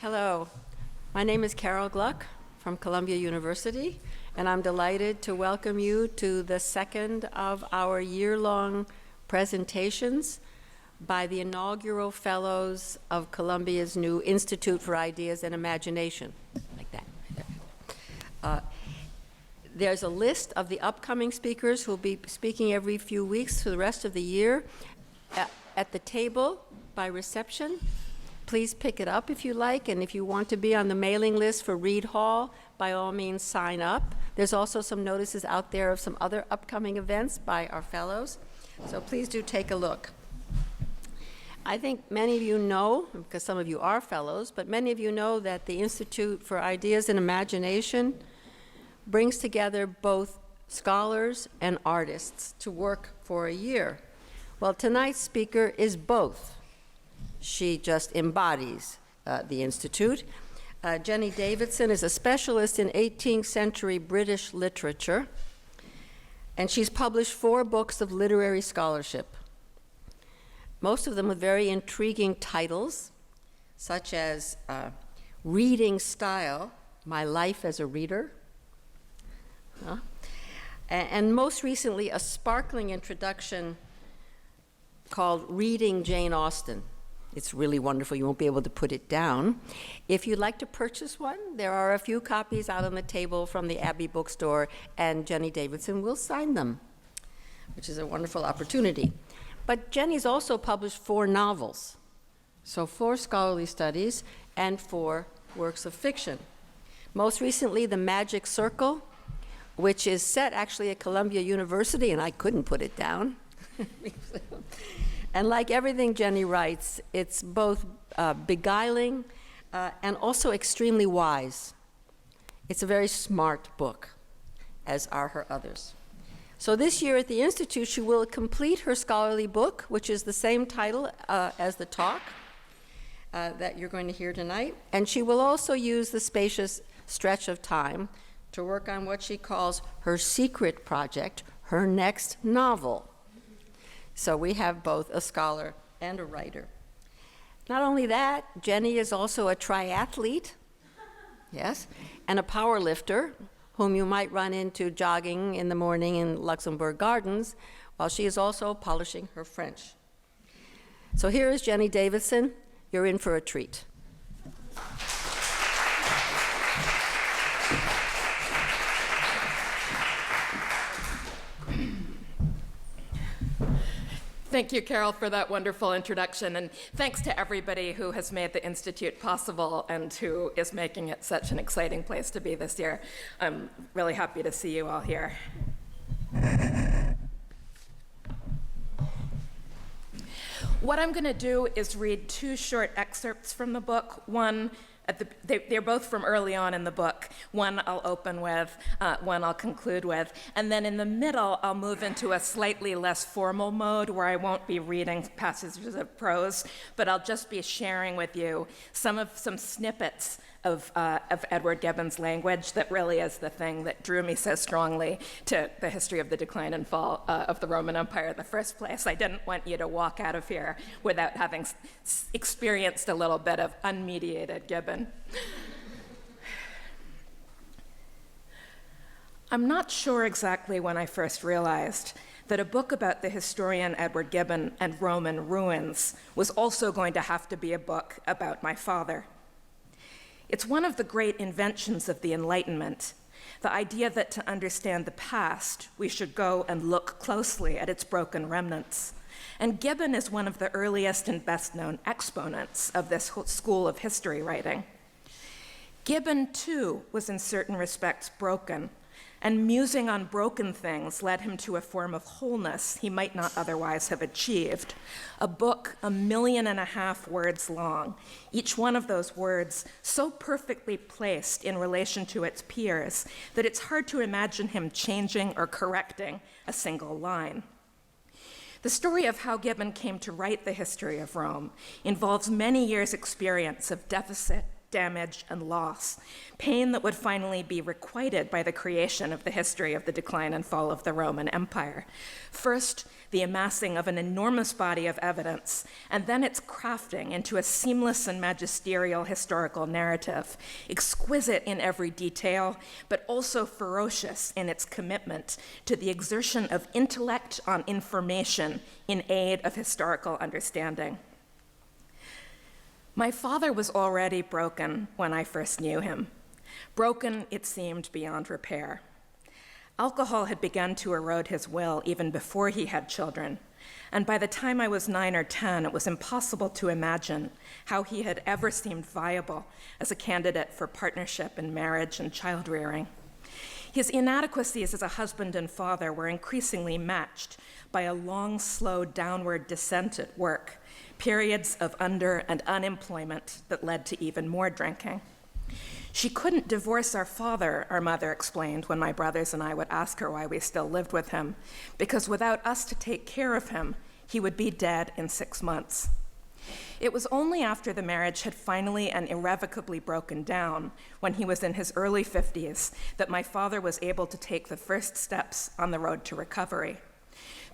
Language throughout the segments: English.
Hello, my name is Carol Gluck from Columbia University, and I'm delighted to welcome you to the second of our year-long presentations by the inaugural fellows of Columbia's new Institute for Ideas and Imagination, like that. There's a list of the upcoming speakers who will be speaking every few weeks for the rest of the year at the table by reception. Please pick it up if you like, and if you want to be on the mailing list for Reed Hall, by all means sign up. There's also some notices out there of some other upcoming events by our fellows, so please do take a look. I think many of you know, because some of you are fellows, but many of you know that the Institute for Ideas and Imagination brings together both scholars and artists to work for a year. Well, tonight's speaker is both. She just embodies the Institute. Jenny Davidson is a specialist in 18th century British literature, and she's published 4 books of literary scholarship, most of them with very intriguing titles, such as Reading Style, My Life as a Reader, and most recently a sparkling introduction called Reading Jane Austen. It's really wonderful. You won't be able to put it down. If you'd like to purchase one, there are a few copies out on the table from the Abbey Bookstore, and Jenny Davidson will sign them, which is a wonderful opportunity. But Jenny's also published 4 novels, so 4 scholarly studies and 4 works of fiction. Most recently, The Magic Circle, which is set actually at Columbia University, and I couldn't put it down. And like everything Jenny writes, it's both beguiling and also extremely wise. It's a very smart book, as are her others. So this year at the Institute, she will complete her scholarly book, which is the same title as the talk that you're going to hear tonight. And she will also use the spacious stretch of time to work on what she calls her secret project, her next novel. So we have both a scholar and a writer. Not only that, Jenny is also a triathlete, yes, and a power lifter, whom you might run into jogging in the morning in Luxembourg Gardens, while she is also polishing her French. So here is Jenny Davidson. You're in for a treat. Thank you, Carol, for that wonderful introduction, and thanks to everybody who has made the Institute possible and who is making it such an exciting place to be this year. I'm really happy to see you all here. What I'm going to do is read 2 short excerpts from the book. One, they're both from early on in the book. One I'll open with, one I'll conclude with, and then in the middle I'll move into a slightly less formal mode where I won't be reading passages of prose, but I'll just be sharing with you some snippets of Edward Gibbon's language that really is the thing that drew me so strongly to the history of the decline and fall of the Roman Empire in the first place. I didn't want you to walk out of here without having experienced a little bit of unmediated Gibbon. I'm not sure exactly when I first realized that a book about the historian Edward Gibbon and Roman ruins was also going to have to be a book about my father. It's one of the great inventions of the Enlightenment, the idea that to understand the past, we should go and look closely at its broken remnants. And Gibbon is one of the earliest and best-known exponents of this school of history writing. Gibbon, too, was in certain respects broken, and musing on broken things led him to a form of wholeness he might not otherwise have achieved. A book 1.5 million words long, each one of those words so perfectly placed in relation to its peers that it's hard to imagine him changing or correcting a single line. The story of how Gibbon came to write the history of Rome involves many years' experience of deficit, damage, and loss, pain that would finally be requited by the creation of the history of the decline and fall of the Roman Empire. First, the amassing of an enormous body of evidence, and then its crafting into a seamless and magisterial historical narrative, exquisite in every detail, but also ferocious in its commitment to the exertion of intellect on information in aid of historical understanding. My father was already broken when I first knew him. Broken, it seemed, beyond repair. Alcohol had begun to erode his will even before he had children, and by the time I was 9 or 10, it was impossible to imagine how he had ever seemed viable as a candidate for partnership in marriage and child-rearing. His inadequacies as a husband and father were increasingly matched by a long, slow downward descent at work, periods of under and unemployment that led to even more drinking. She couldn't divorce our father, our mother explained when my brothers and I would ask her why we still lived with him, because without us to take care of him, he would be dead in 6 months. It was only after the marriage had finally and irrevocably broken down, when he was in his early 50s, that my father was able to take the first steps on the road to recovery.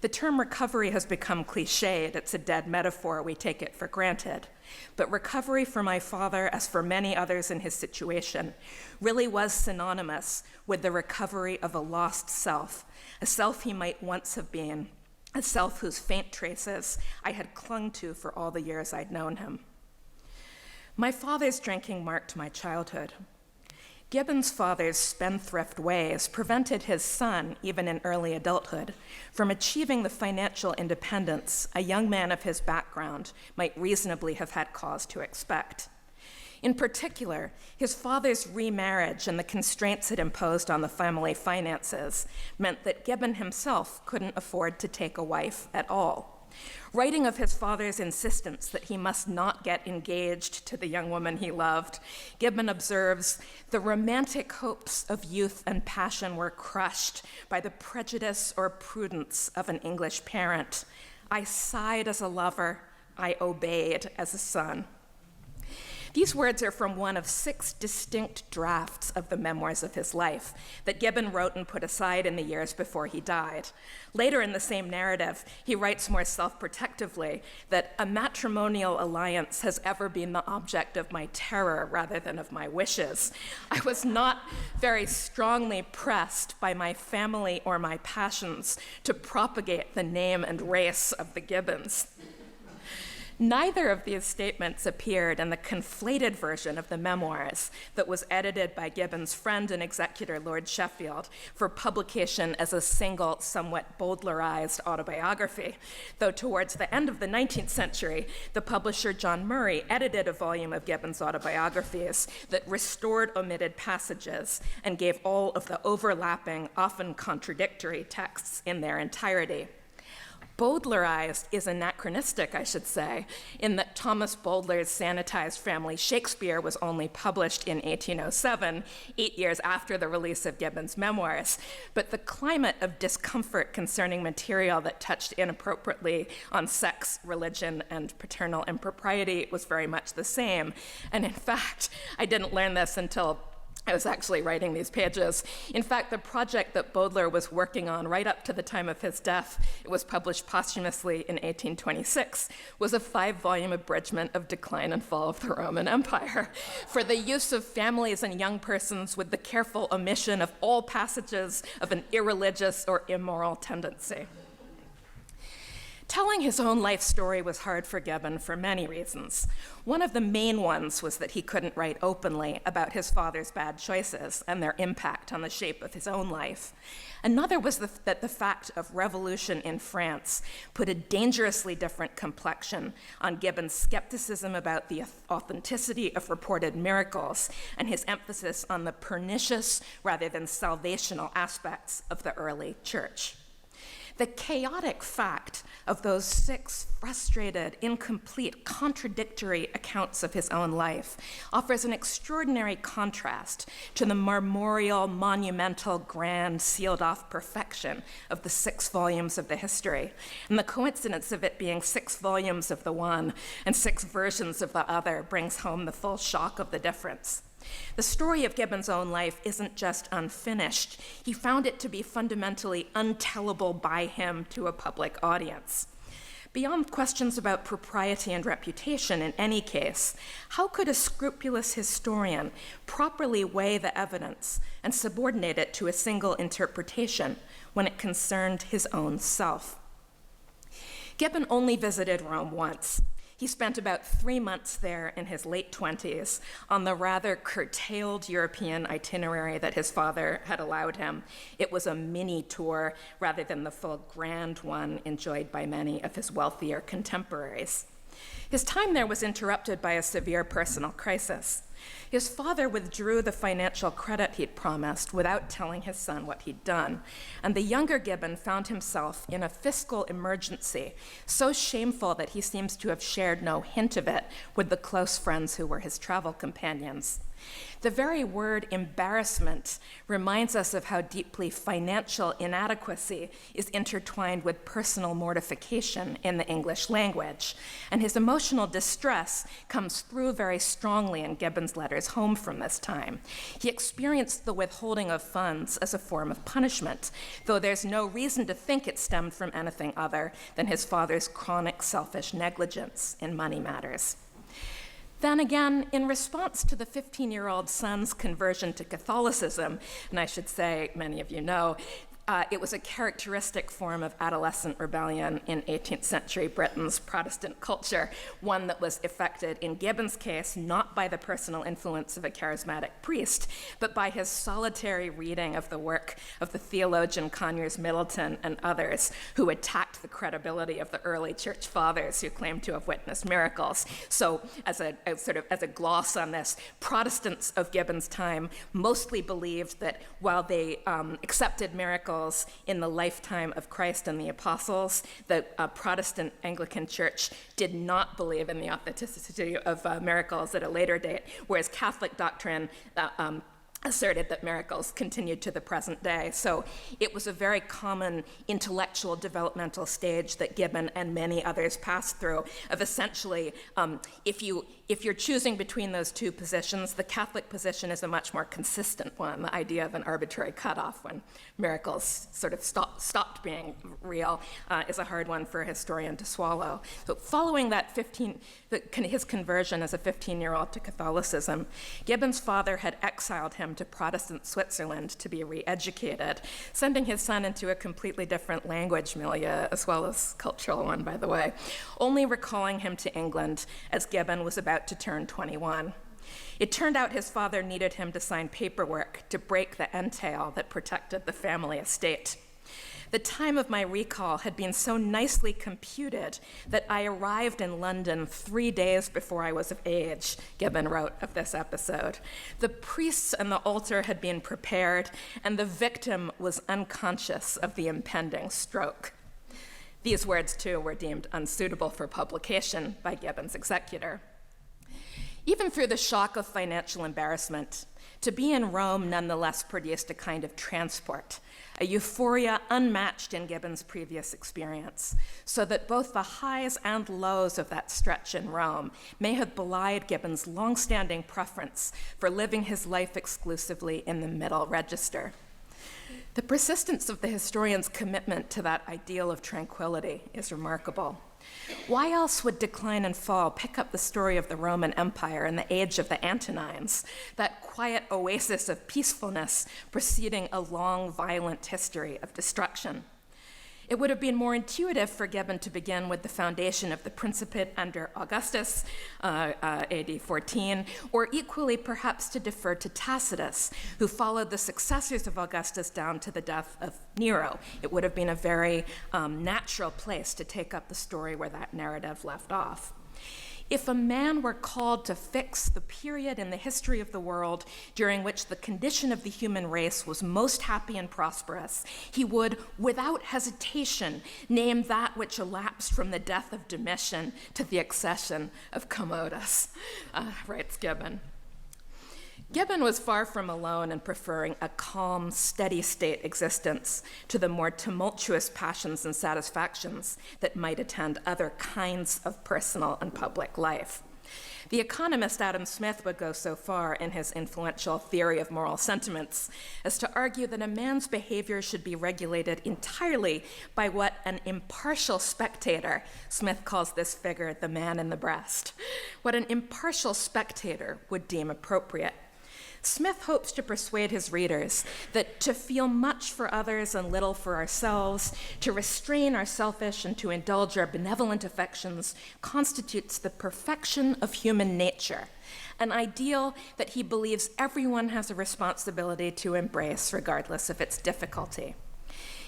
The term recovery has become cliched. It's a dead metaphor. We take it for granted. But recovery for my father, as for many others in his situation, really was synonymous with the recovery of a lost self, a self he might once have been, a self whose faint traces I had clung to for all the years I'd known him. My father's drinking marked my childhood. Gibbon's father's spendthrift ways prevented his son, even in early adulthood, from achieving the financial independence a young man of his background might reasonably have had cause to expect. In particular, his father's remarriage and the constraints it imposed on the family finances meant that Gibbon himself couldn't afford to take a wife at all. Writing of his father's insistence that he must not get engaged to the young woman he loved, Gibbon observes, "The romantic hopes of youth and passion were crushed by the prejudice or prudence of an English parent. I sighed as a lover, I obeyed as a son." These words are from one of 6 distinct drafts of the memoirs of his life that Gibbon wrote and put aside in the years before he died. Later in the same narrative, he writes more self-protectively that a matrimonial alliance has ever been the object of my terror rather than of my wishes. I was not very strongly pressed by my family or my passions to propagate the name and race of the Gibbons. Neither of these statements appeared in the conflated version of the memoirs that was edited by Gibbon's friend and executor, Lord Sheffield, for publication as a single, somewhat Bowdlerized autobiography, though towards the end of the 19th century, the publisher John Murray edited a volume of Gibbon's autobiographies that restored omitted passages and gave all of the overlapping, often contradictory texts in their entirety. Bowdlerized is anachronistic, I should say, in that Thomas Bowdler's sanitized family Shakespeare was only published in 1807, 8 years after the release of Gibbon's memoirs. But the climate of discomfort concerning material that touched inappropriately on sex, religion, and paternal impropriety was very much the same. And in fact, I didn't learn this until I was actually writing these pages. In fact, the project that Bowdler was working on right up to the time of his death, it was published posthumously in 1826, was a 5-volume abridgment of Decline and Fall of the Roman Empire for the use of families and young persons with the careful omission of all passages of an irreligious or immoral tendency. Telling his own life story was hard for Gibbon for many reasons. One of the main ones was that he couldn't write openly about his father's bad choices and their impact on the shape of his own life. Another was that the fact of revolution in France put a dangerously different complexion on Gibbon's skepticism about the authenticity of reported miracles and his emphasis on the pernicious rather than salvational aspects of the early church. The chaotic fact of those 6 frustrated, incomplete, contradictory accounts of his own life offers an extraordinary contrast to the memorial, monumental, grand, sealed-off perfection of the 6 volumes of the history, and the coincidence of it being 6 volumes of the one and 6 versions of the other brings home the full shock of the difference. The story of Gibbon's own life isn't just unfinished. He found it to be fundamentally untellable by him to a public audience. Beyond questions about propriety and reputation in any case, how could a scrupulous historian properly weigh the evidence and subordinate it to a single interpretation when it concerned his own self? Gibbon only visited Rome once. He spent about 3 months there in his late 20s on the rather curtailed European itinerary that his father had allowed him. It was a mini tour rather than the full grand one enjoyed by many of his wealthier contemporaries. His time there was interrupted by a severe personal crisis. His father withdrew the financial credit he'd promised without telling his son what he'd done, and the younger Gibbon found himself in a fiscal emergency so shameful that he seems to have shared no hint of it with the close friends who were his travel companions. The very word embarrassment reminds us of how deeply financial inadequacy is intertwined with personal mortification in the English language, and his emotional distress comes through very strongly in Gibbon's letters home from this time. He experienced the withholding of funds as a form of punishment, though there's no reason to think it stemmed from anything other than his father's chronic selfish negligence in money matters. Then again, in response to the 15-year-old son's conversion to Catholicism, and I should say, many of you know, it was a characteristic form of adolescent rebellion in 18th century Britain's Protestant culture, one that was effected, in Gibbon's case, not by the personal influence of a charismatic priest, but by his solitary reading of the work of the theologian Conyers Middleton and others who attacked the credibility of the early church fathers who claimed to have witnessed miracles. So as a gloss on this, Protestants of Gibbon's time mostly believed that while they accepted miracles in the lifetime of Christ and the apostles, the Protestant Anglican Church did not believe in the authenticity of miracles at a later date, whereas Catholic doctrine asserted that miracles continued to the present day. So it was a very common intellectual developmental stage that Gibbon and many others passed through of essentially, if you're choosing between those two positions, the Catholic position is a much more consistent one. The idea of an arbitrary cutoff when miracles sort of stopped being real is a hard one for a historian to swallow. So following that his conversion as a 15-year-old to Catholicism, Gibbon's father had exiled him to Protestant Switzerland to be re-educated, sending his son into a completely different language milieu, as well as cultural one, by the way, only recalling him to England as Gibbon was about to turn 21. It turned out his father needed him to sign paperwork to break the entail that protected the family estate. The time of my recall had been so nicely computed that I arrived in London 3 days before I was of age, Gibbon wrote of this episode. The priests and the altar had been prepared, and the victim was unconscious of the impending stroke. These words, too, were deemed unsuitable for publication by Gibbon's executor. Even through the shock of financial embarrassment, to be in Rome nonetheless produced a kind of transport, a euphoria unmatched in Gibbon's previous experience, so that both the highs and lows of that stretch in Rome may have belied Gibbon's longstanding preference for living his life exclusively in the middle register. The persistence of the historian's commitment to that ideal of tranquility is remarkable. Why else would Decline and Fall pick up the story of the Roman Empire in the age of the Antonines, that quiet oasis of peacefulness preceding a long, violent history of destruction? It would have been more intuitive for Gibbon to begin with the foundation of the Principate under Augustus, AD 14, or equally perhaps to defer to Tacitus, who followed the successors of Augustus down to the death of Nero. It would have been a very natural place to take up the story where that narrative left off. If a man were called to fix the period in the history of the world during which the condition of the human race was most happy and prosperous, he would, without hesitation, name that which elapsed from the death of Domitian to the accession of Commodus, writes Gibbon. Gibbon was far from alone in preferring a calm, steady-state existence to the more tumultuous passions and satisfactions that might attend other kinds of personal and public life. The economist Adam Smith would go so far in his influential theory of moral sentiments as to argue that a man's behavior should be regulated entirely by what an impartial spectator, Smith calls this figure the man in the breast, what an impartial spectator would deem appropriate. Smith hopes to persuade his readers that to feel much for others and little for ourselves, to restrain our selfish and to indulge our benevolent affections, constitutes the perfection of human nature, an ideal that he believes everyone has a responsibility to embrace regardless of its difficulty.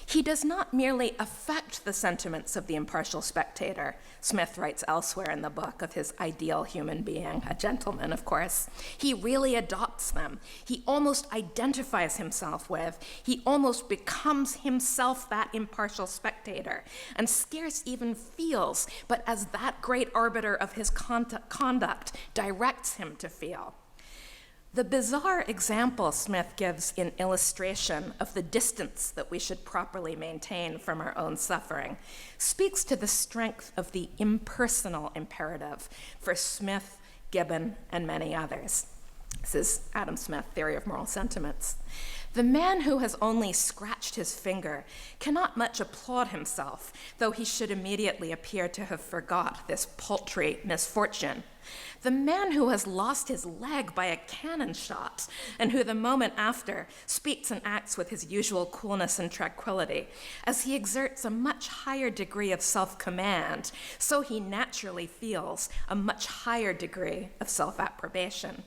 He does not merely affect the sentiments of the impartial spectator, Smith writes elsewhere in the book of his ideal human being, a gentleman, of course. He really adopts them. He almost identifies himself with, he almost becomes himself that impartial spectator, and scarce even feels, but as that great arbiter of his conduct directs him to feel. The bizarre example Smith gives in illustration of the distance that we should properly maintain from our own suffering speaks to the strength of the impersonal imperative for Smith, Gibbon, and many others. This is Adam Smith, Theory of Moral Sentiments. The man who has only scratched his finger cannot much applaud himself, though he should immediately appear to have forgot this paltry misfortune. The man who has lost his leg by a cannon shot, and who the moment after speaks and acts with his usual coolness and tranquility, as he exerts a much higher degree of self-command, so he naturally feels a much higher degree of self-approbation.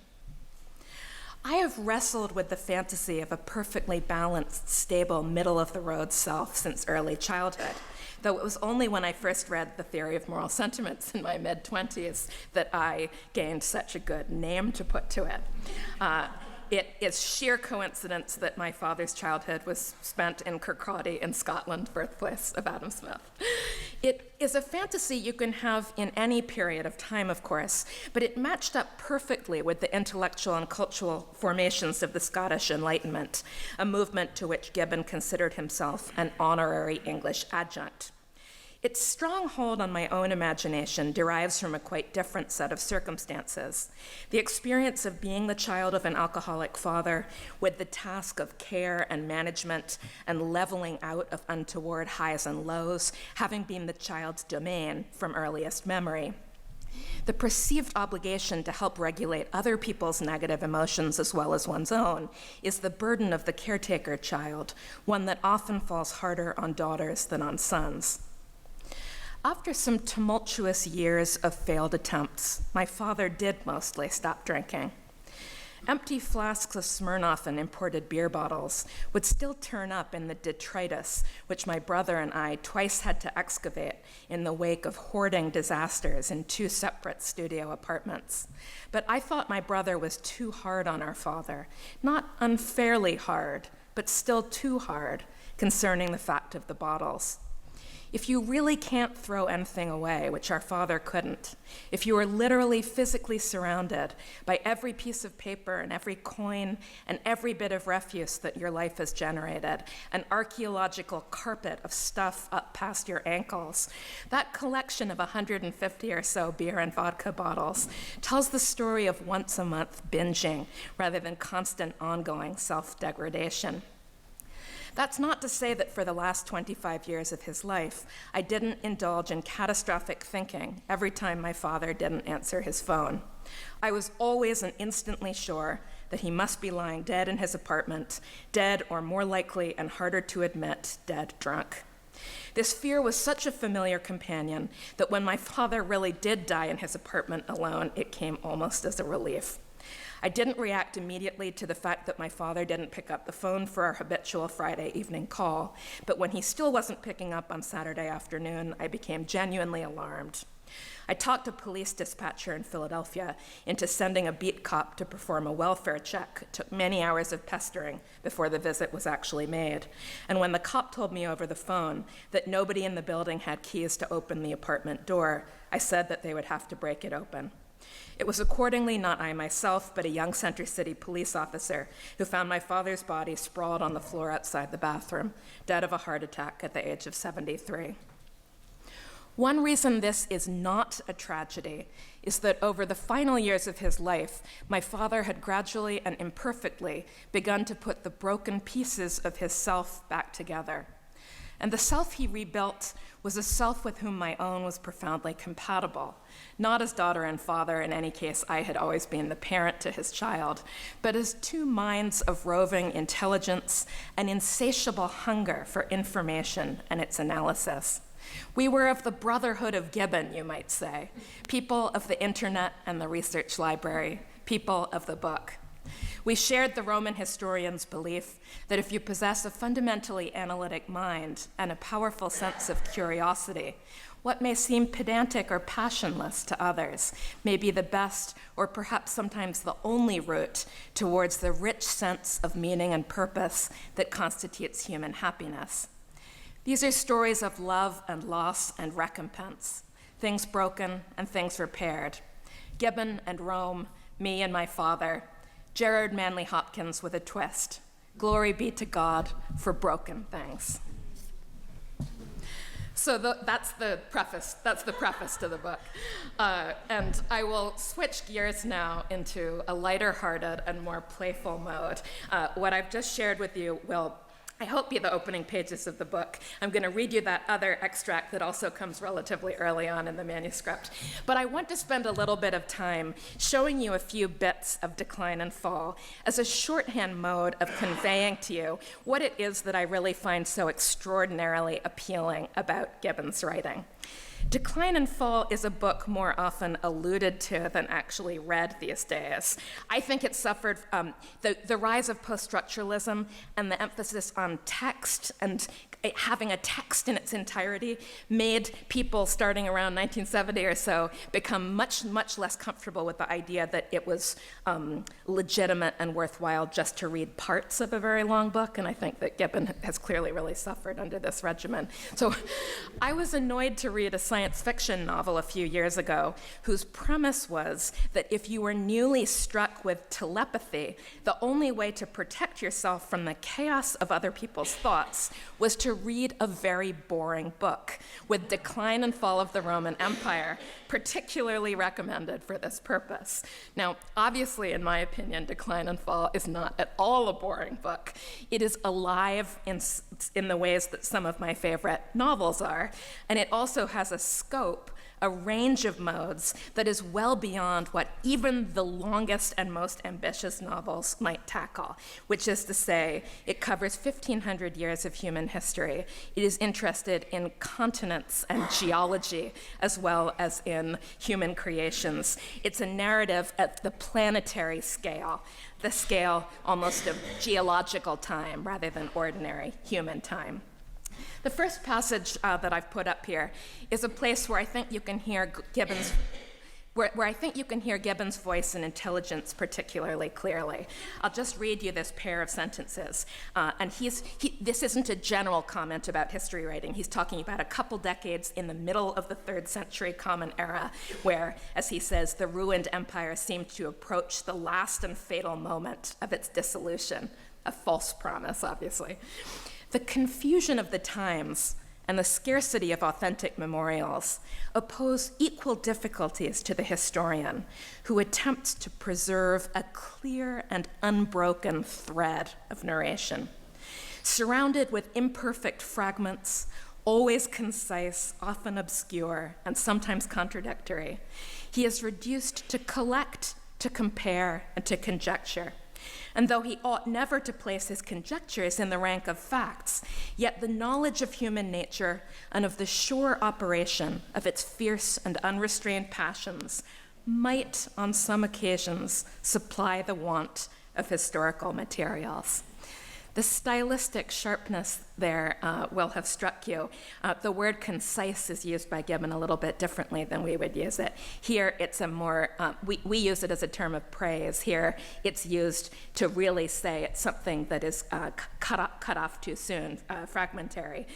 I have wrestled with the fantasy of a perfectly balanced, stable, middle-of-the-road self since early childhood, though it was only when I first read The Theory of Moral Sentiments in my mid-20s that I gained such a good name to put to it. It is sheer coincidence that my father's childhood was spent in Kirkcaldy in Scotland, birthplace of Adam Smith. It is a fantasy you can have in any period of time, of course, but it matched up perfectly with the intellectual and cultural formations of the Scottish Enlightenment, a movement to which Gibbon considered himself an honorary English adjunct. Its strong hold on my own imagination derives from a quite different set of circumstances. The experience of being the child of an alcoholic father with the task of care and management and leveling out of untoward highs and lows, having been the child's domain from earliest memory. The perceived obligation to help regulate other people's negative emotions as well as one's own is the burden of the caretaker child, one that often falls harder on daughters than on sons. After some tumultuous years of failed attempts, my father did mostly stop drinking. Empty flasks of Smirnoff and imported beer bottles would still turn up in the detritus, which my brother and I twice had to excavate in the wake of hoarding disasters in 2 separate studio apartments. But I thought my brother was too hard on our father, not unfairly hard, but still too hard concerning the fact of the bottles. If you really can't throw anything away, which our father couldn't, if you are literally physically surrounded by every piece of paper and every coin and every bit of refuse that your life has generated, an archaeological carpet of stuff up past your ankles, that collection of 150 or so beer and vodka bottles tells the story of once a month binging rather than constant ongoing self-degradation. That's not to say that for the last 25 years of his life, I didn't indulge in catastrophic thinking every time my father didn't answer his phone. I was always and instantly sure that he must be lying dead in his apartment, dead or more likely and harder to admit, dead drunk. This fear was such a familiar companion that when my father really did die in his apartment alone, it came almost as a relief. I didn't react immediately to the fact that my father didn't pick up the phone for our habitual Friday evening call, but when he still wasn't picking up on Saturday afternoon, I became genuinely alarmed. I talked a police dispatcher in Philadelphia into sending a beat cop to perform a welfare check. It took many hours of pestering before the visit was actually made. And when the cop told me over the phone that nobody in the building had keys to open the apartment door, I said that they would have to break it open. It was accordingly not I myself, but a young Center City police officer who found my father's body sprawled on the floor outside the bathroom, dead of a heart attack at the age of 73. One reason this is not a tragedy is that over the final years of his life, my father had gradually and imperfectly begun to put the broken pieces of his self back together. And the self he rebuilt was a self with whom my own was profoundly compatible. Not as daughter and father, in any case, I had always been the parent to his child, but as two minds of roving intelligence and insatiable hunger for information and its analysis. We were of the brotherhood of Gibbon, you might say, people of the internet and the research library, people of the book. We shared the Roman historian's belief that if you possess a fundamentally analytic mind and a powerful sense of curiosity, what may seem pedantic or passionless to others may be the best or perhaps sometimes the only route towards the rich sense of meaning and purpose that constitutes human happiness. These are stories of love and loss and recompense, things broken and things repaired. Gibbon and Rome, me and my father, Gerard Manley Hopkins with a twist. Glory be to God for broken things. So that's the preface to the book. And I will switch gears now into a lighter-hearted and more playful mode. What I've just shared with you will, I hope, be the opening pages of the book. I'm going to read you that other extract that also comes relatively early on in the manuscript. But I want to spend a little bit of time showing you a few bits of Decline and Fall as a shorthand mode of conveying to you what it is that I really find so extraordinarily appealing about Gibbon's writing. Decline and Fall is a book more often alluded to than actually read these days. I think it suffered the rise of post-structuralism and the emphasis on text and having a text in its entirety made people starting around 1970 or so become much, much less comfortable with the idea that it was legitimate and worthwhile just to read parts of a very long book, and I think that Gibbon has clearly really suffered under this regimen. So I was annoyed to read a science fiction novel a few years ago whose premise was that if you were newly struck with telepathy, the only way to protect yourself from the chaos of other people's thoughts was to read a very boring book, with Decline and Fall of the Roman Empire particularly recommended for this purpose. Now, obviously, in my opinion, Decline and Fall is not at all a boring book. It is alive in the ways that some of my favorite novels are, and it also has a scope, a range of modes that is well beyond what even the longest and most ambitious novels might tackle, which is to say, it covers 1,500 years of human history. It is interested in continents and geology, as well as in human creations. It's a narrative at the planetary scale, the scale almost of geological time rather than ordinary human time. The first passage that I've put up here is a place where I think you can hear Gibbon's voice and intelligence particularly clearly. I'll just read you this pair of sentences. And this isn't a general comment about history writing. He's talking about a couple decades in the middle of the 3rd century Common Era, where, as he says, the ruined empire seemed to approach the last and fatal moment of its dissolution. A false promise, obviously. The confusion of the times and the scarcity of authentic memorials oppose equal difficulties to the historian who attempts to preserve a clear and unbroken thread of narration. Surrounded with imperfect fragments, always concise, often obscure, and sometimes contradictory, he is reduced to collect, to compare, and to conjecture. And though he ought never to place his conjectures in the rank of facts, yet the knowledge of human nature and of the sure operation of its fierce and unrestrained passions might, on some occasions, supply the want of historical materials. The stylistic sharpness there will have struck you. The word concise is used by Gibbon a little bit differently than we would use it. Here, it's a more, we use it as a term of praise. Here, it's used to really say it's something that is cut off too soon, fragmentary.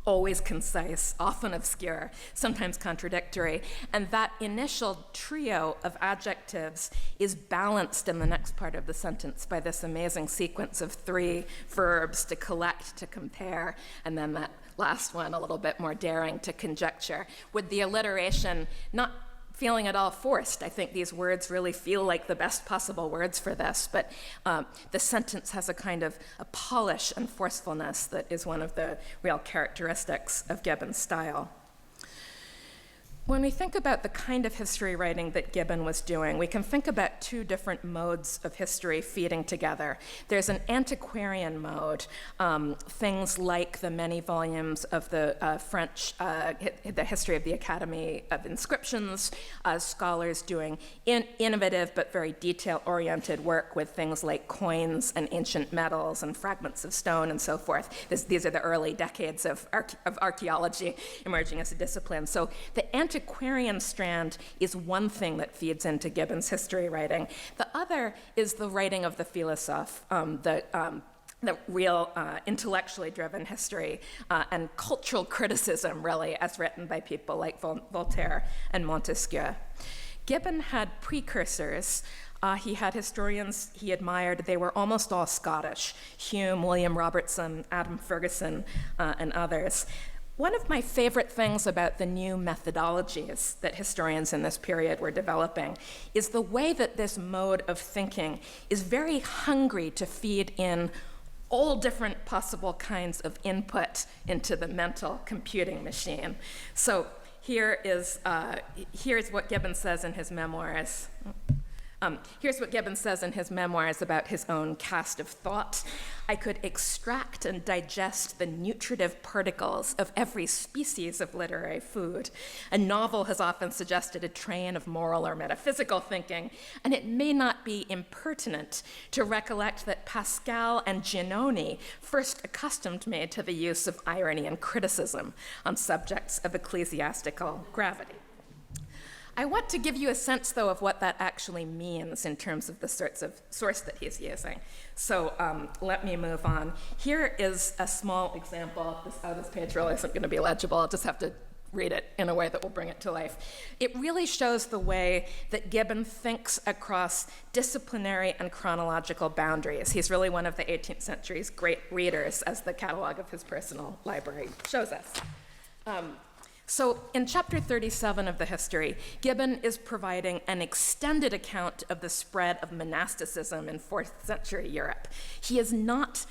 Always concise, often obscure, sometimes contradictory. And that initial trio of adjectives is balanced in the next part of the sentence by this amazing sequence of 3 verbs: to collect, to compare, and then that last one, a little bit more daring, to conjecture, with the alliteration not feeling at all forced. I think these words really feel like the best possible words for this, but the sentence has a kind of a polish and forcefulness that is one of the real characteristics of Gibbon's style. When we think about the kind of history writing that Gibbon was doing, we can think about 2 different modes of history feeding together. There's an antiquarian mode, things like the many volumes of the French, the history of the Academy of Inscriptions, scholars doing innovative but very detail-oriented work with things like coins and ancient metals and fragments of stone and so forth. These are the early decades of archaeology emerging as a discipline. So the antiquarian strand is one thing that feeds into Gibbon's history writing. The other is the writing of the philosophe, the real intellectually driven history and cultural criticism, really, as written by people like Voltaire and Montesquieu. Gibbon had precursors. He had historians he admired. They were almost all Scottish: Hume, William Robertson, Adam Ferguson, and others. One of my favorite things about the new methodologies that historians in this period were developing is the way that this mode of thinking is very hungry to feed in all different possible kinds of input into the mental computing machine. So here's what Gibbon says in his memoirs. Here's what Gibbon says in his memoirs about his own cast of thought. I could extract and digest the nutritive particles of every species of literary food. A novel has often suggested a train of moral or metaphysical thinking, and it may not be impertinent to recollect that Pascal and Giannone first accustomed me to the use of irony and criticism on subjects of ecclesiastical gravity. I want to give you a sense, though, of what that actually means in terms of the sorts of source that he's using. So let me move on. Here is a small example. This page really isn't going to be legible. I'll just have to read it in a way that will bring it to life. It really shows the way that Gibbon thinks across disciplinary and chronological boundaries. He's really one of the 18th century's great readers, as the catalog of his personal library shows us. So in chapter 37 of the history, Gibbon is providing an extended account of the spread of monasticism in 4th century Europe. He is not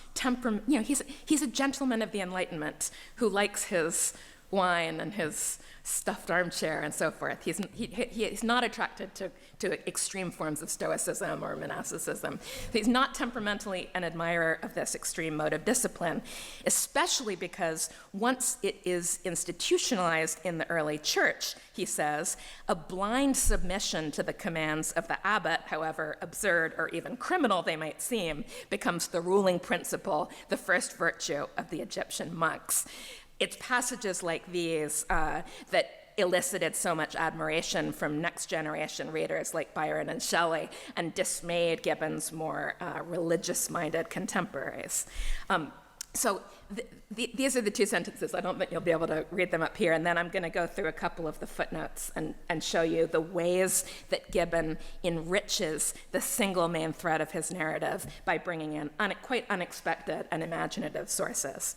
he's a gentleman of the Enlightenment who likes his wine and his stuffed armchair and so forth. He's not attracted to extreme forms of stoicism or monasticism. He's not temperamentally an admirer of this extreme mode of discipline, especially because once it is institutionalized in the early church, he says, a blind submission to the commands of the abbot, however absurd or even criminal they might seem, becomes the ruling principle, the first virtue of the Egyptian monks. It's passages like these that elicited so much admiration from next generation readers like Byron and Shelley and dismayed Gibbon's more religious-minded contemporaries. So these are the 2 sentences. I don't think you'll be able to read them up here. And then I'm going to go through a couple of the footnotes and show you the ways that Gibbon enriches the single main thread of his narrative by bringing in quite unexpected and imaginative sources.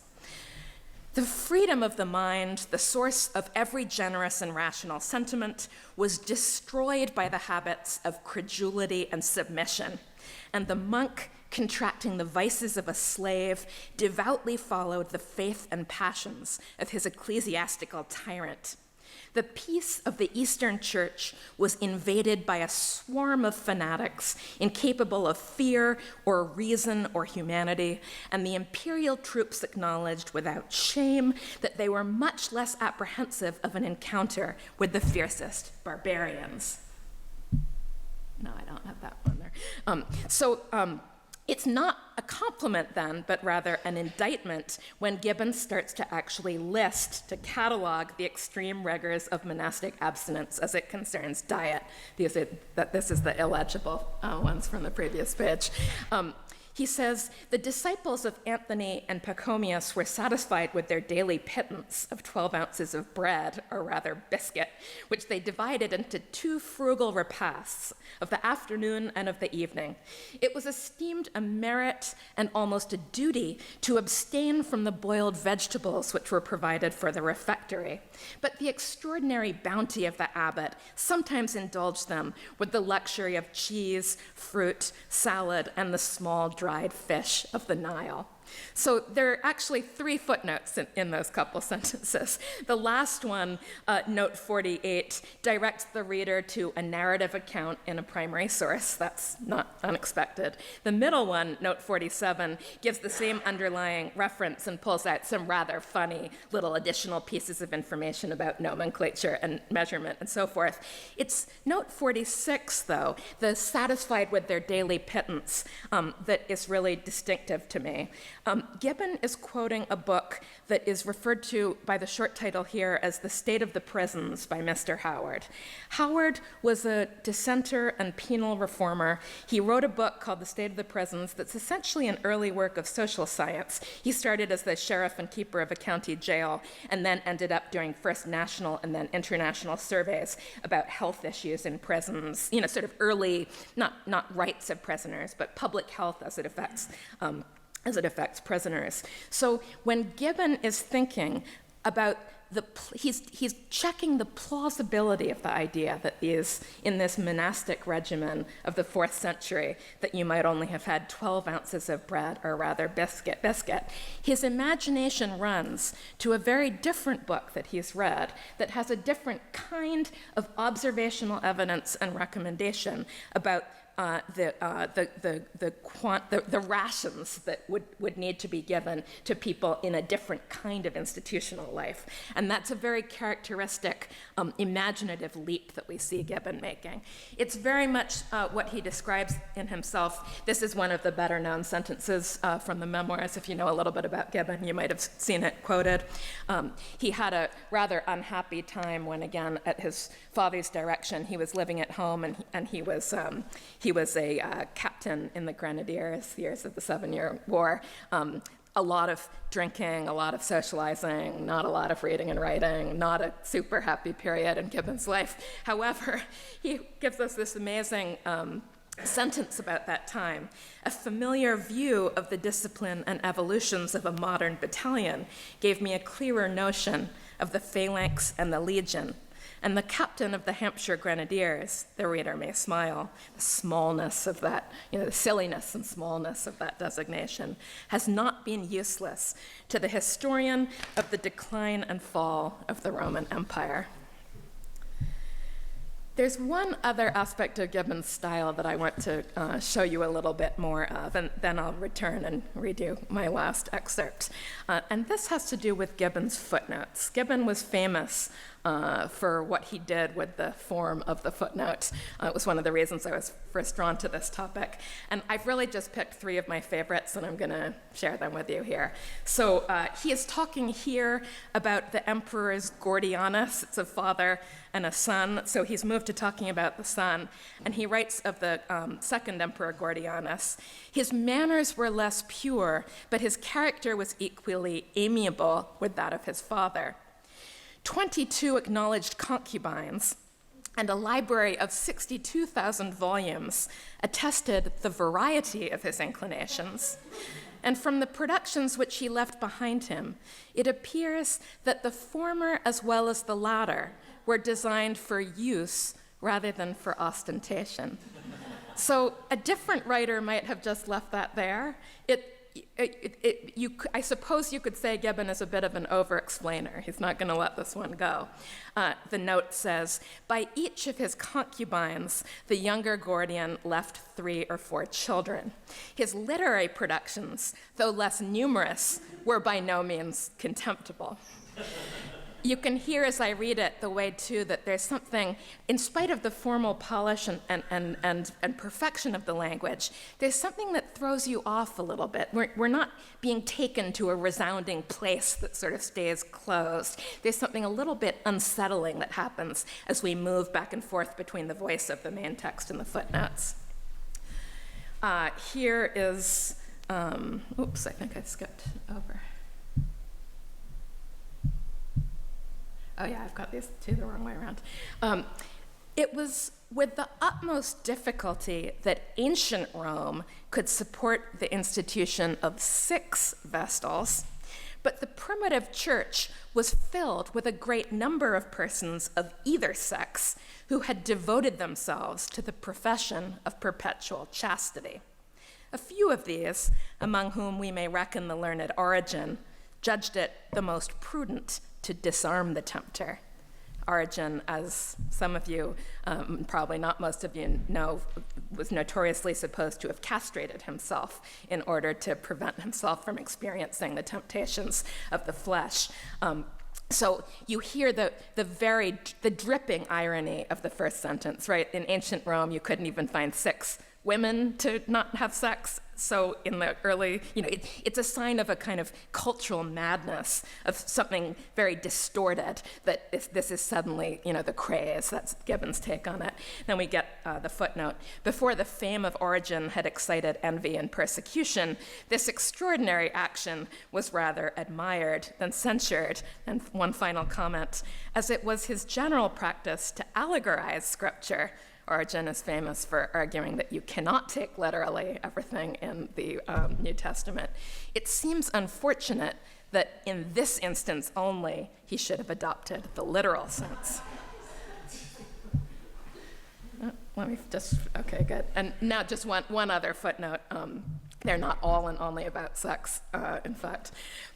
The freedom of the mind, the source of every generous and rational sentiment, was destroyed by the habits of credulity and submission, and the monk, contracting the vices of a slave, devoutly followed the faith and passions of his ecclesiastical tyrant. The peace of the Eastern Church was invaded by a swarm of fanatics incapable of fear or reason or humanity, and the imperial troops acknowledged without shame that they were much less apprehensive of an encounter with the fiercest barbarians. No, I don't have that one there. It's not a compliment then, but rather an indictment when Gibbon starts to actually to catalog the extreme rigors of monastic abstinence as it concerns diet. This is the illegible ones from the previous page. He says, the disciples of Anthony and Pachomius were satisfied with their daily pittance of 12 ounces of bread, or rather biscuit, which they divided into 2 frugal repasts, of the afternoon and of the evening. It was esteemed a merit and almost a duty to abstain from the boiled vegetables which were provided for the refectory. But the extraordinary bounty of the abbot sometimes indulged them with the luxury of cheese, fruit, salad, and the small dried fish of the Nile. So there are actually 3 footnotes in those couple sentences. The last one, note 48, directs the reader to a narrative account in a primary source. That's not unexpected. The middle one, note 47, gives the same underlying reference and pulls out some rather funny little additional pieces of information about nomenclature and measurement and so forth. It's note 46, though, the satisfied with their daily pittance, that is really distinctive to me. Gibbon is quoting a book that is referred to by the short title here as The State of the Prisons by Mr. Howard. Howard was a dissenter and penal reformer. He wrote a book called The State of the Prisons that's essentially an early work of social science. He started as the sheriff and keeper of a county jail and then ended up doing first national and then international surveys about health issues in prisons, sort of early, not rights of prisoners, but public health as it affects prisoners. So when Gibbon is thinking about he's checking the plausibility of the idea that in this monastic regimen of the 4th century, that you might only have had 12 ounces of bread, or rather biscuit. His imagination runs to a very different book that he's read that has a different kind of observational evidence and recommendation about the rations that would need to be given to people in a different kind of institutional life. And that's a very characteristic imaginative leap that we see Gibbon making. It's very much what he describes in himself. This is one of the better known sentences from the memoirs. If you know a little bit about Gibbon, you might have seen it quoted. He had a rather unhappy time when, again, at his father's direction, he was living at home and he was a captain in the Grenadiers, years of the 7-Year War. A lot of drinking, a lot of socializing, not a lot of reading and writing, not a super happy period in Gibbon's life. However, he gives us this amazing sentence about that time. A familiar view of the discipline and evolutions of a modern battalion gave me a clearer notion of the phalanx and the legion. And the captain of the Hampshire Grenadiers, the reader may smile, the smallness of that, the silliness and smallness of that designation, has not been useless to the historian of the decline and fall of the Roman Empire. There's one other aspect of Gibbon's style that I want to show you a little bit more of, and then I'll return and read you my last excerpt. And this has to do with Gibbon's footnotes. Gibbon was famous for what he did with the form of the footnote. It was one of the reasons I was first drawn to this topic. And I've really just picked 3 of my favorites, and I'm going to share them with you here. So he is talking here about the emperors Gordianus. It's a father and a son. So he's moved to talking about the son. And he writes of the second emperor Gordianus. His manners were less pure, but his character was equally amiable with that of his father. 22 acknowledged concubines and a library of 62,000 volumes attested the variety of his inclinations. And from the productions which he left behind him, it appears that the former as well as the latter were designed for use rather than for ostentation. So a different writer might have just left that there. I suppose you could say Gibbon is a bit of an over-explainer. He's not going to let this one go. The note says, by each of his concubines, the younger Gordian left 3 or 4 children. His literary productions, though less numerous, were by no means contemptible. You can hear as I read it the way, too, that there's something, in spite of the formal polish and perfection of the language, there's something that throws you off a little bit. We're not being taken to a resounding place that sort of stays closed. There's something a little bit unsettling that happens as we move back and forth between the voice of the main text and the footnotes. Here is, oops, I think I skipped over. Oh yeah, I've got these two the wrong way around. It was with the utmost difficulty that ancient Rome could support the institution of 6 Vestals, but the primitive church was filled with a great number of persons of either sex who had devoted themselves to the profession of perpetual chastity. A few of these, among whom we may reckon the learned Origen, judged it the most prudent to disarm the tempter. Origen, as some of you, probably not most of you know, was notoriously supposed to have castrated himself in order to prevent himself from experiencing the temptations of the flesh. So you hear the dripping irony of the first sentence, right? In ancient Rome, you couldn't even find 6 women to not have sex. So in the early, it's a sign of a kind of cultural madness, of something very distorted, that this is suddenly, the craze. That's Gibbon's take on it. Then we get the footnote. Before the fame of Origen had excited envy and persecution, this extraordinary action was rather admired than censured. And one final comment, as it was his general practice to allegorize scripture. Origen is famous for arguing that you cannot take literally everything in the New Testament. It seems unfortunate that in this instance only, he should have adopted the literal sense. Let me just, okay, good. And now just one other footnote. They're not all and only about sex, in fact.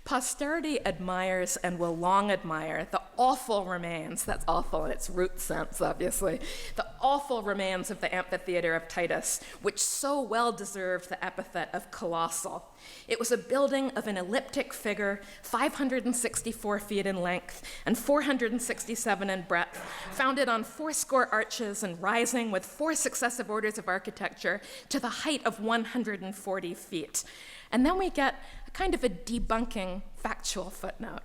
Posterity admires and will long admire the awful remains, that's awful in its root sense, obviously, the awful remains of the Amphitheater of Titus, which so well deserved the epithet of colossal. It was a building of an elliptic figure, 564 feet in length and 467 in breadth, founded on 80 arches and rising with 4 successive orders of architecture to the height of 140 feet. And then we get a kind of a debunking factual footnote.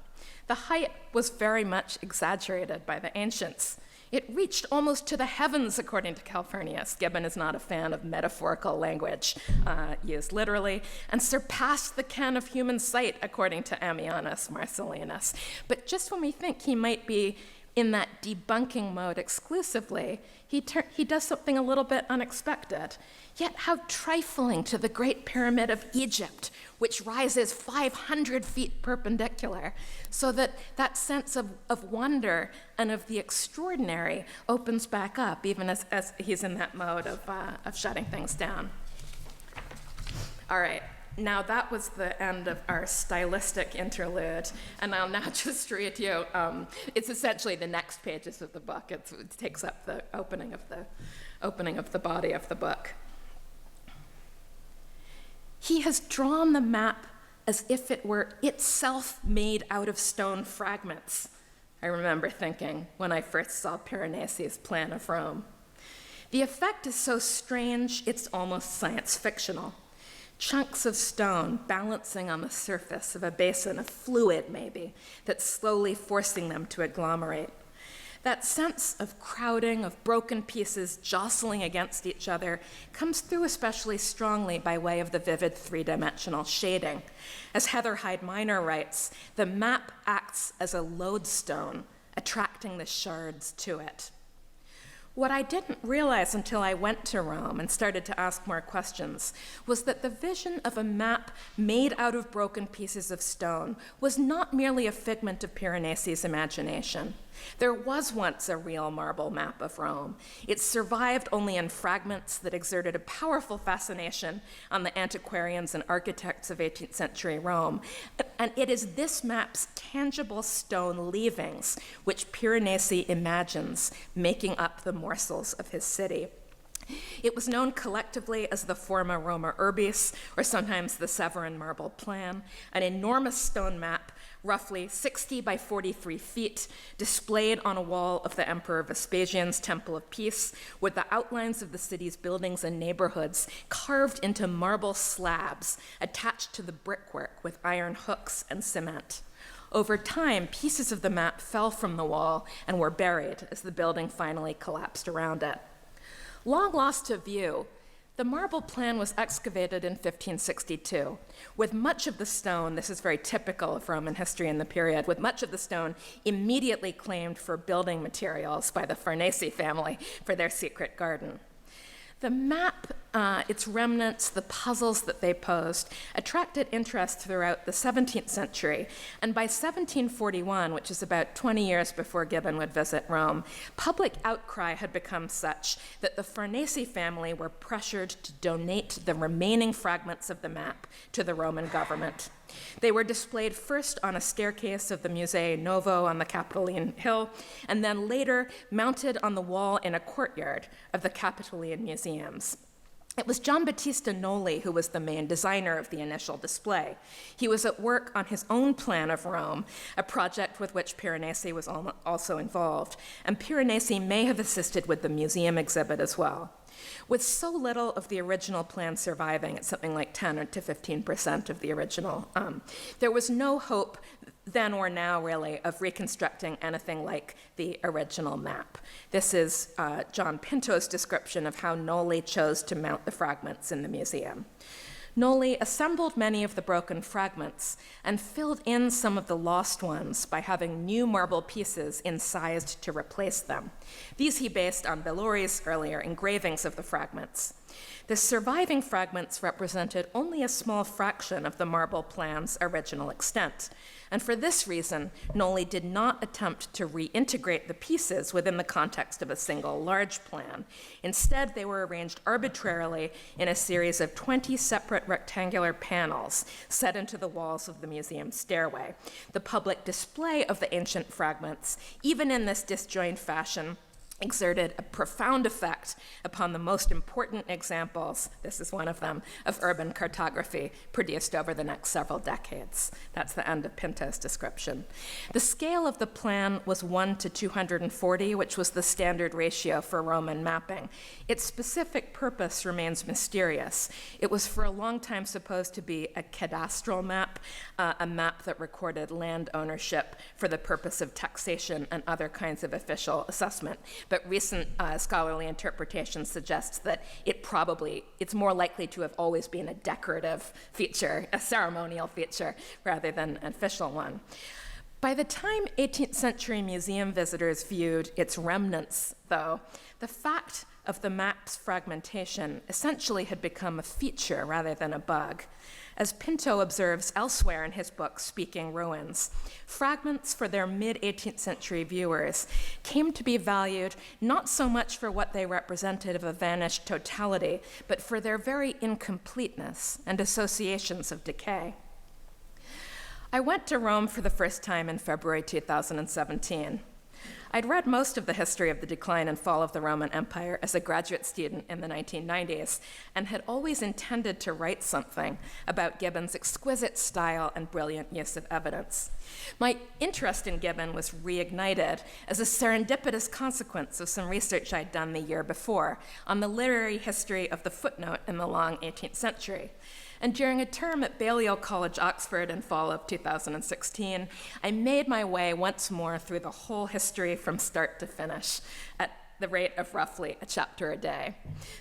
The height was very much exaggerated by the ancients. It reached almost to the heavens, according to Calpurnius. Gibbon is not a fan of metaphorical language used literally, and surpassed the ken of human sight, according to Ammianus Marcellinus. But just when we think he might be in that debunking mode exclusively, he does something a little bit unexpected. Yet how trifling to the Great Pyramid of Egypt, which rises 500 feet perpendicular, so that sense of wonder and of the extraordinary opens back up, even as he's in that mode of shutting things down. All right. Now that was the end of our stylistic interlude, and I'll now just read you. It's essentially the next pages of the book. It takes up the opening of the body of the book. He has drawn the map as if it were itself made out of stone fragments, I remember thinking when I first saw Piranesi's plan of Rome. The effect is so strange, it's almost science fictional. Chunks of stone balancing on the surface of a basin of fluid, maybe, that's slowly forcing them to agglomerate. That sense of crowding, of broken pieces jostling against each other, comes through especially strongly by way of the vivid three-dimensional shading. As Heather Hyde Minor writes, the map acts as a lodestone, attracting the shards to it. What I didn't realize until I went to Rome and started to ask more questions was that the vision of a map made out of broken pieces of stone was not merely a figment of Piranesi's imagination. There was once a real marble map of Rome. It survived only in fragments that exerted a powerful fascination on the antiquarians and architects of 18th century Rome. And it is this map's tangible stone leavings which Piranesi imagines making up the morsels of his city. It was known collectively as the Forma Roma Urbis, or sometimes the Severan Marble Plan, an enormous stone map, roughly 60 by 43 feet, displayed on a wall of the Emperor Vespasian's Temple of Peace, with the outlines of the city's buildings and neighborhoods carved into marble slabs attached to the brickwork with iron hooks and cement. Over time, pieces of the map fell from the wall and were buried as the building finally collapsed around it. Long lost to view, the marble plan was excavated in 1562, with much of the stone, this is very typical of Roman history in the period, with much of the stone immediately claimed for building materials by the Farnese family for their secret garden. The map, its remnants, the puzzles that they posed, attracted interest throughout the 17th century, and by 1741, which is about 20 years before Gibbon would visit Rome, public outcry had become such that the Farnese family were pressured to donate the remaining fragments of the map to the Roman government. They were displayed first on a staircase of the Museo Novo on the Capitoline Hill, and then later mounted on the wall in a courtyard of the Capitoline Museums. It was Giambattista Noli who was the main designer of the initial display. He was at work on his own plan of Rome, a project with which Piranesi was also involved, and Piranesi may have assisted with the museum exhibit as well. With so little of the original plan surviving, it's something like 10 to 15% of the original, there was no hope then or now, really, of reconstructing anything like the original map. This is John Pinto's description of how Noli chose to mount the fragments in the museum. Noli assembled many of the broken fragments and filled in some of the lost ones by having new marble pieces incised to replace them. These he based on Bellori's earlier engravings of the fragments. The surviving fragments represented only a small fraction of the marble plan's original extent, and for this reason, Noli did not attempt to reintegrate the pieces within the context of a single large plan. Instead, they were arranged arbitrarily in a series of 20 separate rectangular panels set into the walls of the museum stairway. The public display of the ancient fragments, even in this disjoint fashion, exerted a profound effect upon the most important examples, this is one of them, of urban cartography produced over the next several decades. That's the end of Pinto's description. The scale of the plan was 1 to 240, which was the standard ratio for Roman mapping. Its specific purpose remains mysterious. It was for a long time supposed to be a cadastral map, a map that recorded land ownership for the purpose of taxation and other kinds of official assessment. But recent scholarly interpretation suggests that it's more likely to have always been a decorative feature, a ceremonial feature, rather than an official one. By the time 18th century museum visitors viewed its remnants, though, the fact of the map's fragmentation essentially had become a feature rather than a bug. As Pinto observes elsewhere in his book, Speaking Ruins, fragments for their mid-18th century viewers came to be valued not so much for what they represented of a vanished totality, but for their very incompleteness and associations of decay. I went to Rome for the first time in February 2017. I'd read most of the history of the decline and fall of the Roman Empire as a graduate student in the 1990s and had always intended to write something about Gibbon's exquisite style and brilliant use of evidence. My interest in Gibbon was reignited as a serendipitous consequence of some research I'd done the year before on the literary history of the footnote in the long 18th century. And during a term at Balliol College, Oxford, in fall of 2016, I made my way once more through the whole history from start to finish. At the rate of roughly a chapter a day.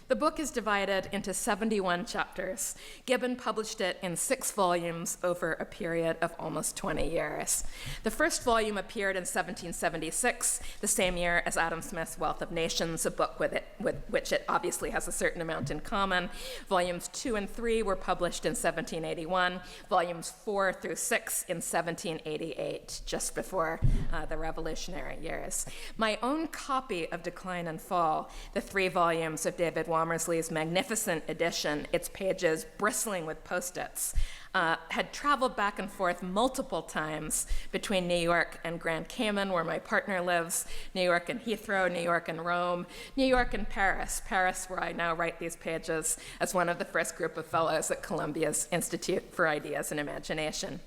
The book is divided into 71 chapters. Gibbon published it in 6 volumes over a period of almost 20 years. The first volume appeared in 1776, the same year as Adam Smith's Wealth of Nations, a book with which it obviously has a certain amount in common. Volumes 2 and 3 were published in 1781, volumes 4 through 6 in 1788, just before the Revolutionary years. My own copy of Decline and Fall, the 3 volumes of David Womersley's magnificent edition, its pages bristling with post-its, had traveled back and forth multiple times between New York and Grand Cayman, where my partner lives, New York and Heathrow, New York and Rome, New York and Paris, where I now write these pages as one of the first group of fellows at Columbia's Institute for Ideas and Imagination.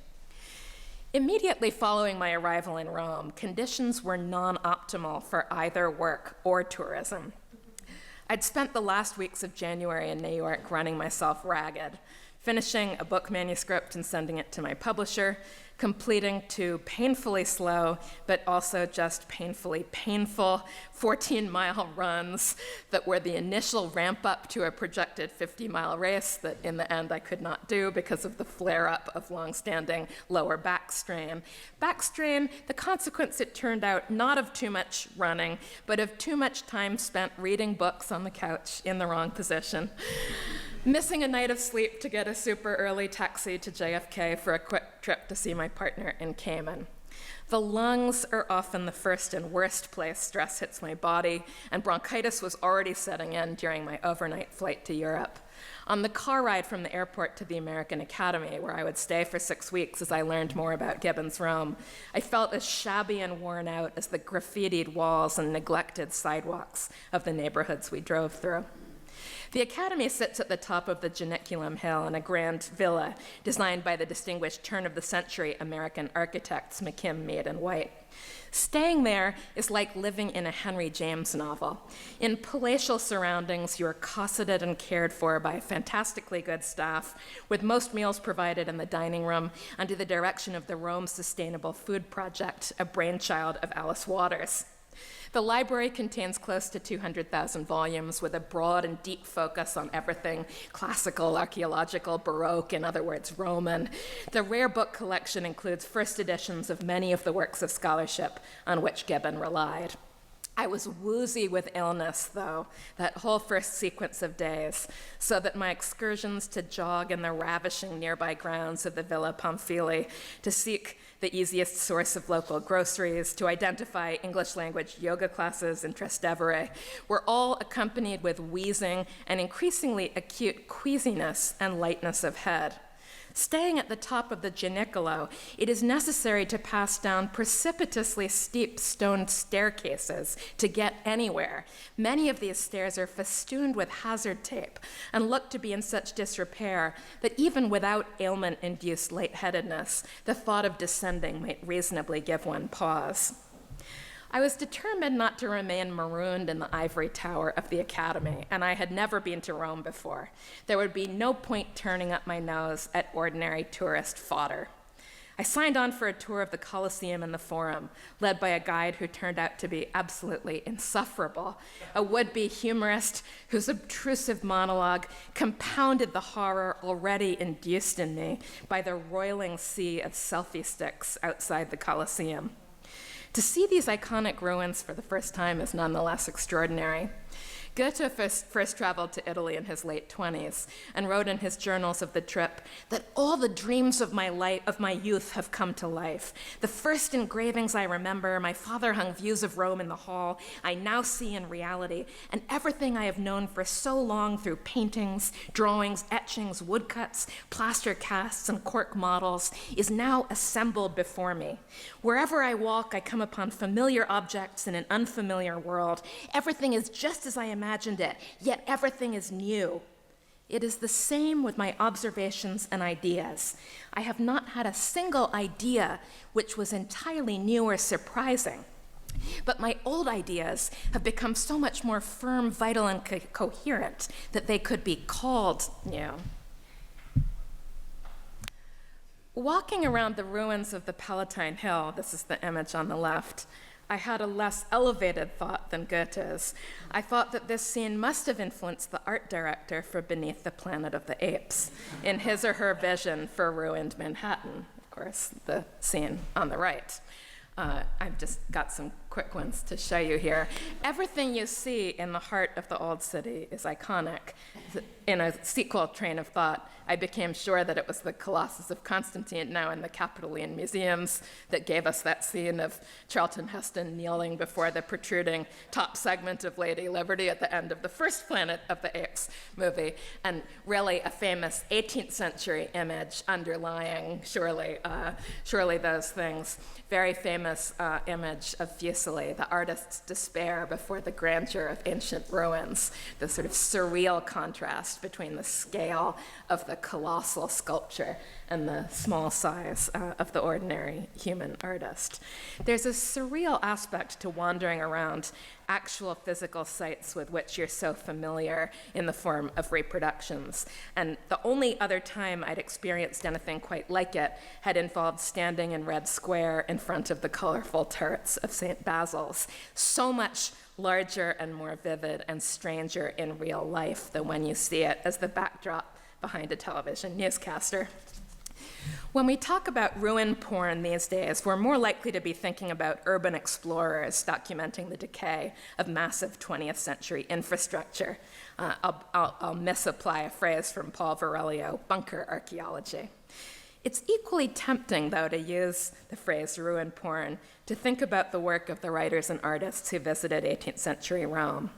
Immediately following my arrival in Rome, conditions were non-optimal for either work or tourism. I'd spent the last weeks of January in New York running myself ragged, finishing a book manuscript and sending it to my publisher, completing 2 painfully slow, but also just painfully painful 14-mile runs that were the initial ramp up to a projected 50-mile race that in the end I could not do because of the flare-up of long-standing lower back strain. Back strain, the consequence, it turned out, not of too much running, but of too much time spent reading books on the couch in the wrong position. Missing a night of sleep to get a super early taxi to JFK for a quick trip to see my partner in Cayman. The lungs are often the first and worst place stress hits my body, and bronchitis was already setting in during my overnight flight to Europe. On the car ride from the airport to the American Academy, where I would stay for 6 weeks as I learned more about Gibbon's Rome, I felt as shabby and worn out as the graffitied walls and neglected sidewalks of the neighborhoods we drove through. The Academy sits at the top of the Janiculum Hill in a grand villa designed by the distinguished turn-of-the-century American architects McKim, Mead, and White. Staying there is like living in a Henry James novel. In palatial surroundings, you are cosseted and cared for by fantastically good staff, with most meals provided in the dining room under the direction of the Rome Sustainable Food Project, a brainchild of Alice Waters. The library contains close to 200,000 volumes with a broad and deep focus on everything classical, archaeological, Baroque, in other words, Roman. The rare book collection includes first editions of many of the works of scholarship on which Gibbon relied. I was woozy with illness, though, that whole first sequence of days, so that my excursions to jog in the ravishing nearby grounds of the Villa Pamphili, to seek the easiest source of local groceries, to identify English language yoga classes in Trastevere, were all accompanied with wheezing and increasingly acute queasiness and lightness of head. Staying at the top of the Gianicolo, it is necessary to pass down precipitously steep stone staircases to get anywhere. Many of these stairs are festooned with hazard tape and look to be in such disrepair that even without ailment-induced lightheadedness, the thought of descending might reasonably give one pause. I was determined not to remain marooned in the ivory tower of the Academy, and I had never been to Rome before. There would be no point turning up my nose at ordinary tourist fodder. I signed on for a tour of the Colosseum and the Forum, led by a guide who turned out to be absolutely insufferable, a would-be humorist whose obtrusive monologue compounded the horror already induced in me by the roiling sea of selfie sticks outside the Colosseum. To see these iconic ruins for the first time is nonetheless extraordinary. Goethe first traveled to Italy in his late 20s and wrote in his journals of the trip that all the dreams of my youth have come to life. The first engravings I remember, my father hung views of Rome in the hall, I now see in reality, and everything I have known for so long through paintings, drawings, etchings, woodcuts, plaster casts, and cork models is now assembled before me. Wherever I walk, I come upon familiar objects in an unfamiliar world. Everything is just as I imagined it, yet everything is new. It is the same with my observations and ideas. I have not had a single idea which was entirely new or surprising. But my old ideas have become so much more firm, vital, and coherent that they could be called new. Walking around the ruins of the Palatine Hill, this is the image on the left, I had a less elevated thought than Goethe's. I thought that this scene must have influenced the art director for Beneath the Planet of the Apes in his or her vision for ruined Manhattan. Of course, the scene on the right. I've just got some quick ones to show you here. Everything you see in the heart of the old city is iconic. In a sequel train of thought, I became sure that it was the Colossus of Constantine, now in the Capitoline museums, that gave us that scene of Charlton Heston kneeling before the protruding top segment of Lady Liberty at the end of the first Planet of the Apes movie, and really a famous 18th century image underlying surely those things. Very famous image of Fuseli, the artist's despair before the grandeur of ancient ruins, the sort of surreal contrast between the scale of the colossal sculpture and the small size of the ordinary human artist. There's a surreal aspect to wandering around actual physical sites with which you're so familiar in the form of reproductions. And the only other time I'd experienced anything quite like it had involved standing in Red Square in front of the colorful turrets of St. Basil's. So much larger and more vivid and stranger in real life than when you see it as the backdrop behind a television newscaster. When we talk about ruin porn these days, we're more likely to be thinking about urban explorers documenting the decay of massive 20th century infrastructure. I'll misapply a phrase from Paul Virilio, bunker archaeology. It's equally tempting, though, to use the phrase ruin porn to think about the work of the writers and artists who visited 18th century Rome.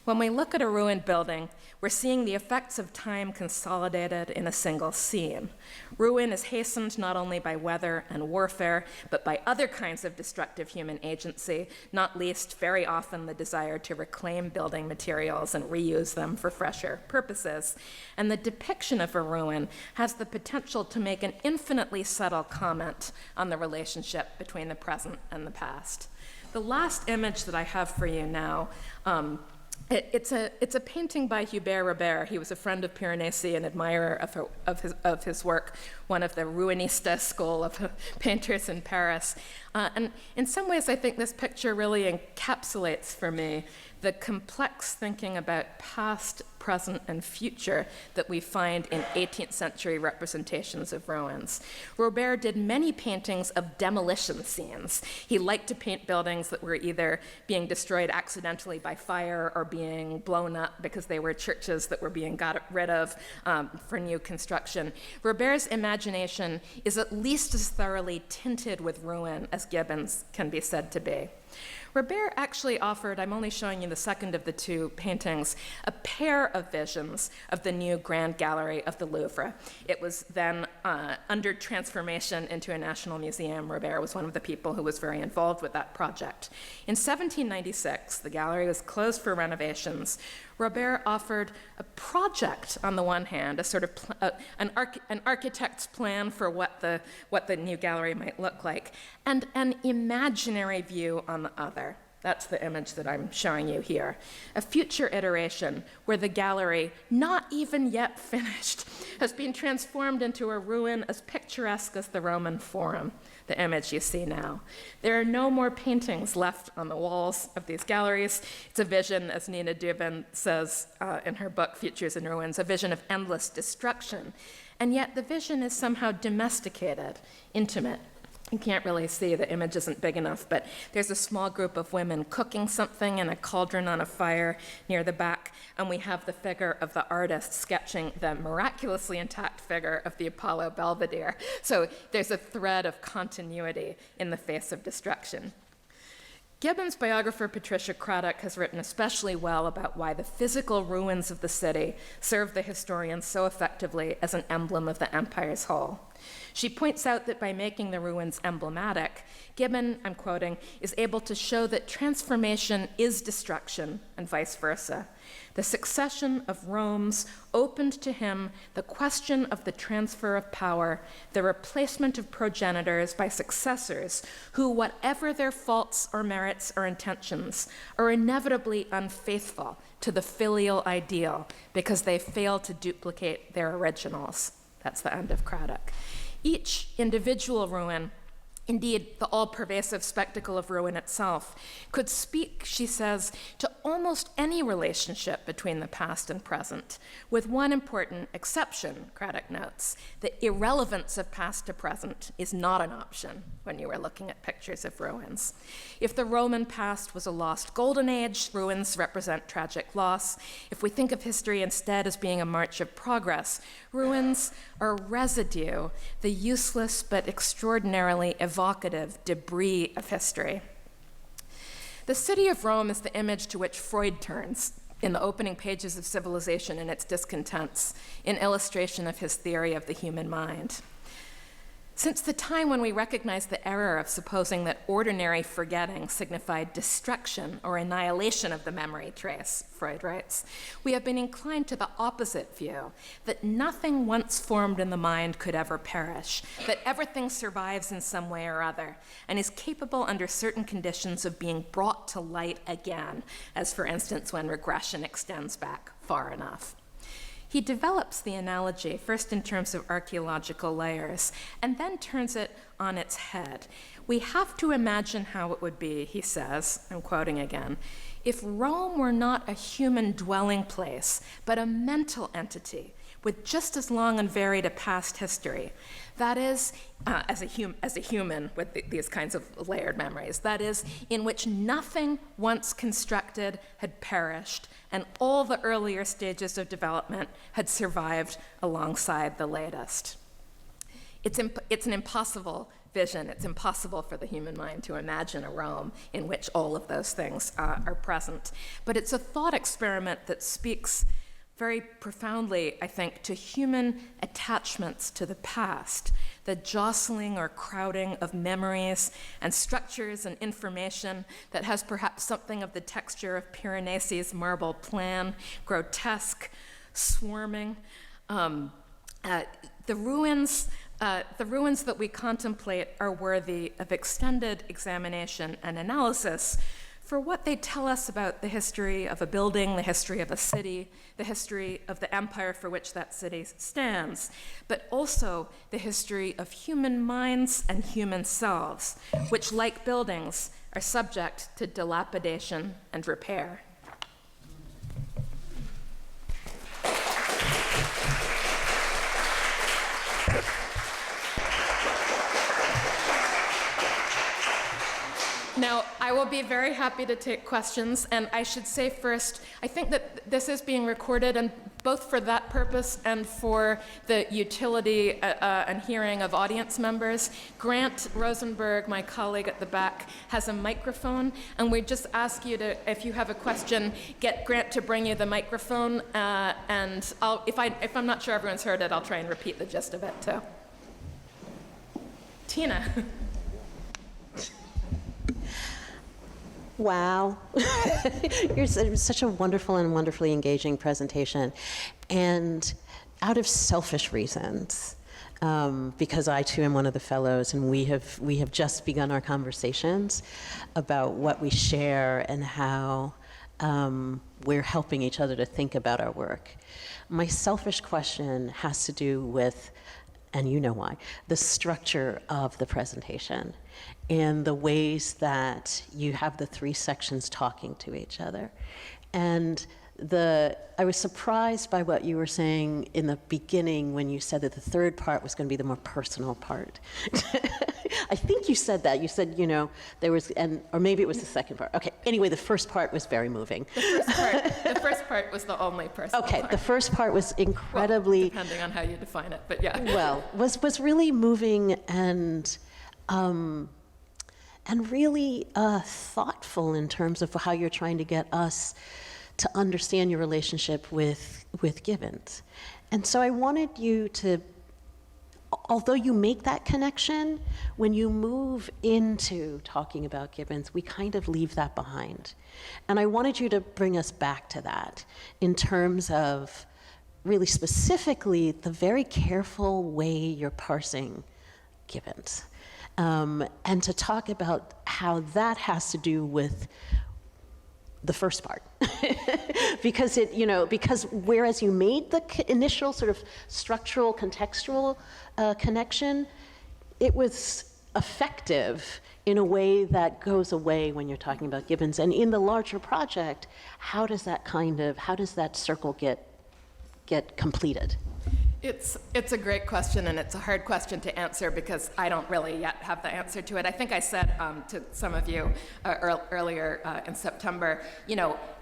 When we look at a ruined building, we're seeing the effects of time consolidated in a single scene. Ruin is hastened not only by weather and warfare, but by other kinds of destructive human agency, not least very often the desire to reclaim building materials and reuse them for fresher purposes. And the depiction of a ruin has the potential to make an infinitely subtle comment on the relationship between the present and the past. The last image that I have for you now, it's a painting by Hubert Robert. He was a friend of Piranesi, an admirer of his work, one of the Ruinista school of painters in Paris. And in some ways, I think this picture really encapsulates for me the complex thinking about past, present, and future that we find in 18th century representations of ruins. Robert did many paintings of demolition scenes. He liked to paint buildings that were either being destroyed accidentally by fire or being blown up because they were churches that were being got rid of for new construction. Robert's imagination is at least as thoroughly tinted with ruin as Gibbon's can be said to be. Robert actually offered, I'm only showing you the second of the two paintings, a pair of visions of the new Grand Gallery of the Louvre. It was then under transformation into a national museum. Robert was one of the people who was very involved with that project. In 1796, the gallery was closed for renovations. Robert offered a project on the one hand, a sort of an architect's plan for what the new gallery might look like, and an imaginary view on the other. That's the image that I'm showing you here. A future iteration where the gallery, not even yet finished, has been transformed into a ruin as picturesque as the Roman Forum, the image you see now. There are no more paintings left on the walls of these galleries. It's a vision, as Nina Dubin says in her book, Futures in Ruins, a vision of endless destruction. And yet the vision is somehow domesticated, intimate. You can't really see, the image isn't big enough, but there's a small group of women cooking something in a cauldron on a fire near the back, and we have the figure of the artist sketching the miraculously intact figure of the Apollo Belvedere. So there's a thread of continuity in the face of destruction. Gibbon's biographer Patricia Craddock has written especially well about why the physical ruins of the city serve the historian so effectively as an emblem of the empire's whole. She points out that by making the ruins emblematic, Gibbon, I'm quoting, is able to show that transformation is destruction and vice versa. The succession of Romes opened to him the question of the transfer of power, the replacement of progenitors by successors who, whatever their faults or merits or intentions, are inevitably unfaithful to the filial ideal because they fail to duplicate their originals. That's the end of Craddock. Each individual ruin Indeed, the all-pervasive spectacle of ruin itself could speak, she says, to almost any relationship between the past and present, with one important exception, Craddock notes. The irrelevance of past to present is not an option when you are looking at pictures of ruins. If the Roman past was a lost golden age, ruins represent tragic loss. If we think of history instead as being a march of progress, ruins are residue, the useless but extraordinarily evocative debris of history. The city of Rome is the image to which Freud turns in the opening pages of Civilization and its Discontents, in illustration of his theory of the human mind. Since the time when we recognized the error of supposing that ordinary forgetting signified destruction or annihilation of the memory trace, Freud writes, we have been inclined to the opposite view, that nothing once formed in the mind could ever perish, that everything survives in some way or other, and is capable under certain conditions of being brought to light again, as for instance when regression extends back far enough. He develops the analogy, first in terms of archaeological layers, and then turns it on its head. We have to imagine how it would be, he says, I'm quoting again, if Rome were not a human dwelling place, but a mental entity with just as long and varied a past history. That is, as a human with these kinds of layered memories, that is, in which nothing once constructed had perished, and all the earlier stages of development had survived alongside the latest. It's an impossible vision. It's impossible for the human mind to imagine a Rome in which all of those things are present. But it's a thought experiment that speaks very profoundly, I think, to human attachments to the past, the jostling or crowding of memories and structures and information that has perhaps something of the texture of Piranesi's marble plan, grotesque, swarming. The ruins that we contemplate are worthy of extended examination and analysis for what they tell us about the history of a building, the history of a city, the history of the empire for which that city stands, but also the history of human minds and human selves, which, like buildings, are subject to dilapidation and repair. Now, I will be very happy to take questions, and I should say first, I think that this is being recorded, and both for that purpose and for the utility and hearing of audience members. Grant Rosenberg, my colleague at the back, has a microphone, and we just ask you to, if you have a question, get Grant to bring you the microphone, and if I'm not sure everyone's heard it, I'll try and repeat the gist of it too. Tina. Wow. It was such a wonderful and wonderfully engaging presentation. And out of selfish reasons, because I too am one of the fellows, and we have just begun our conversations about what we share and how we're helping each other to think about our work. My selfish question has to do with, and you know why, the structure of the presentation and the ways that you have the three sections talking to each other. And I was surprised by what you were saying in the beginning when you said that the third part was going to be the more personal part. I think you said that. You said, there was, or maybe it was the second part. Okay, anyway, the first part was very moving. The first part was the only personal part. Okay, the first part was incredibly... Well, depending on how you define it, but yeah. Well, was really moving and really thoughtful in terms of how you're trying to get us to understand your relationship with Gibbons. And so I wanted you to, although you make that connection, when you move into talking about Gibbons, we kind of leave that behind. And I wanted you to bring us back to that in terms of really specifically the very careful way you're parsing Gibbons. And to talk about how that has to do with the first part. because because whereas you made the initial sort of structural, contextual connection, it was effective in a way that goes away when you're talking about Gibbons. And in the larger project, how does that circle get completed? It's a great question, and it's a hard question to answer because I don't really yet have the answer to it. I think I said to some of you earlier in September,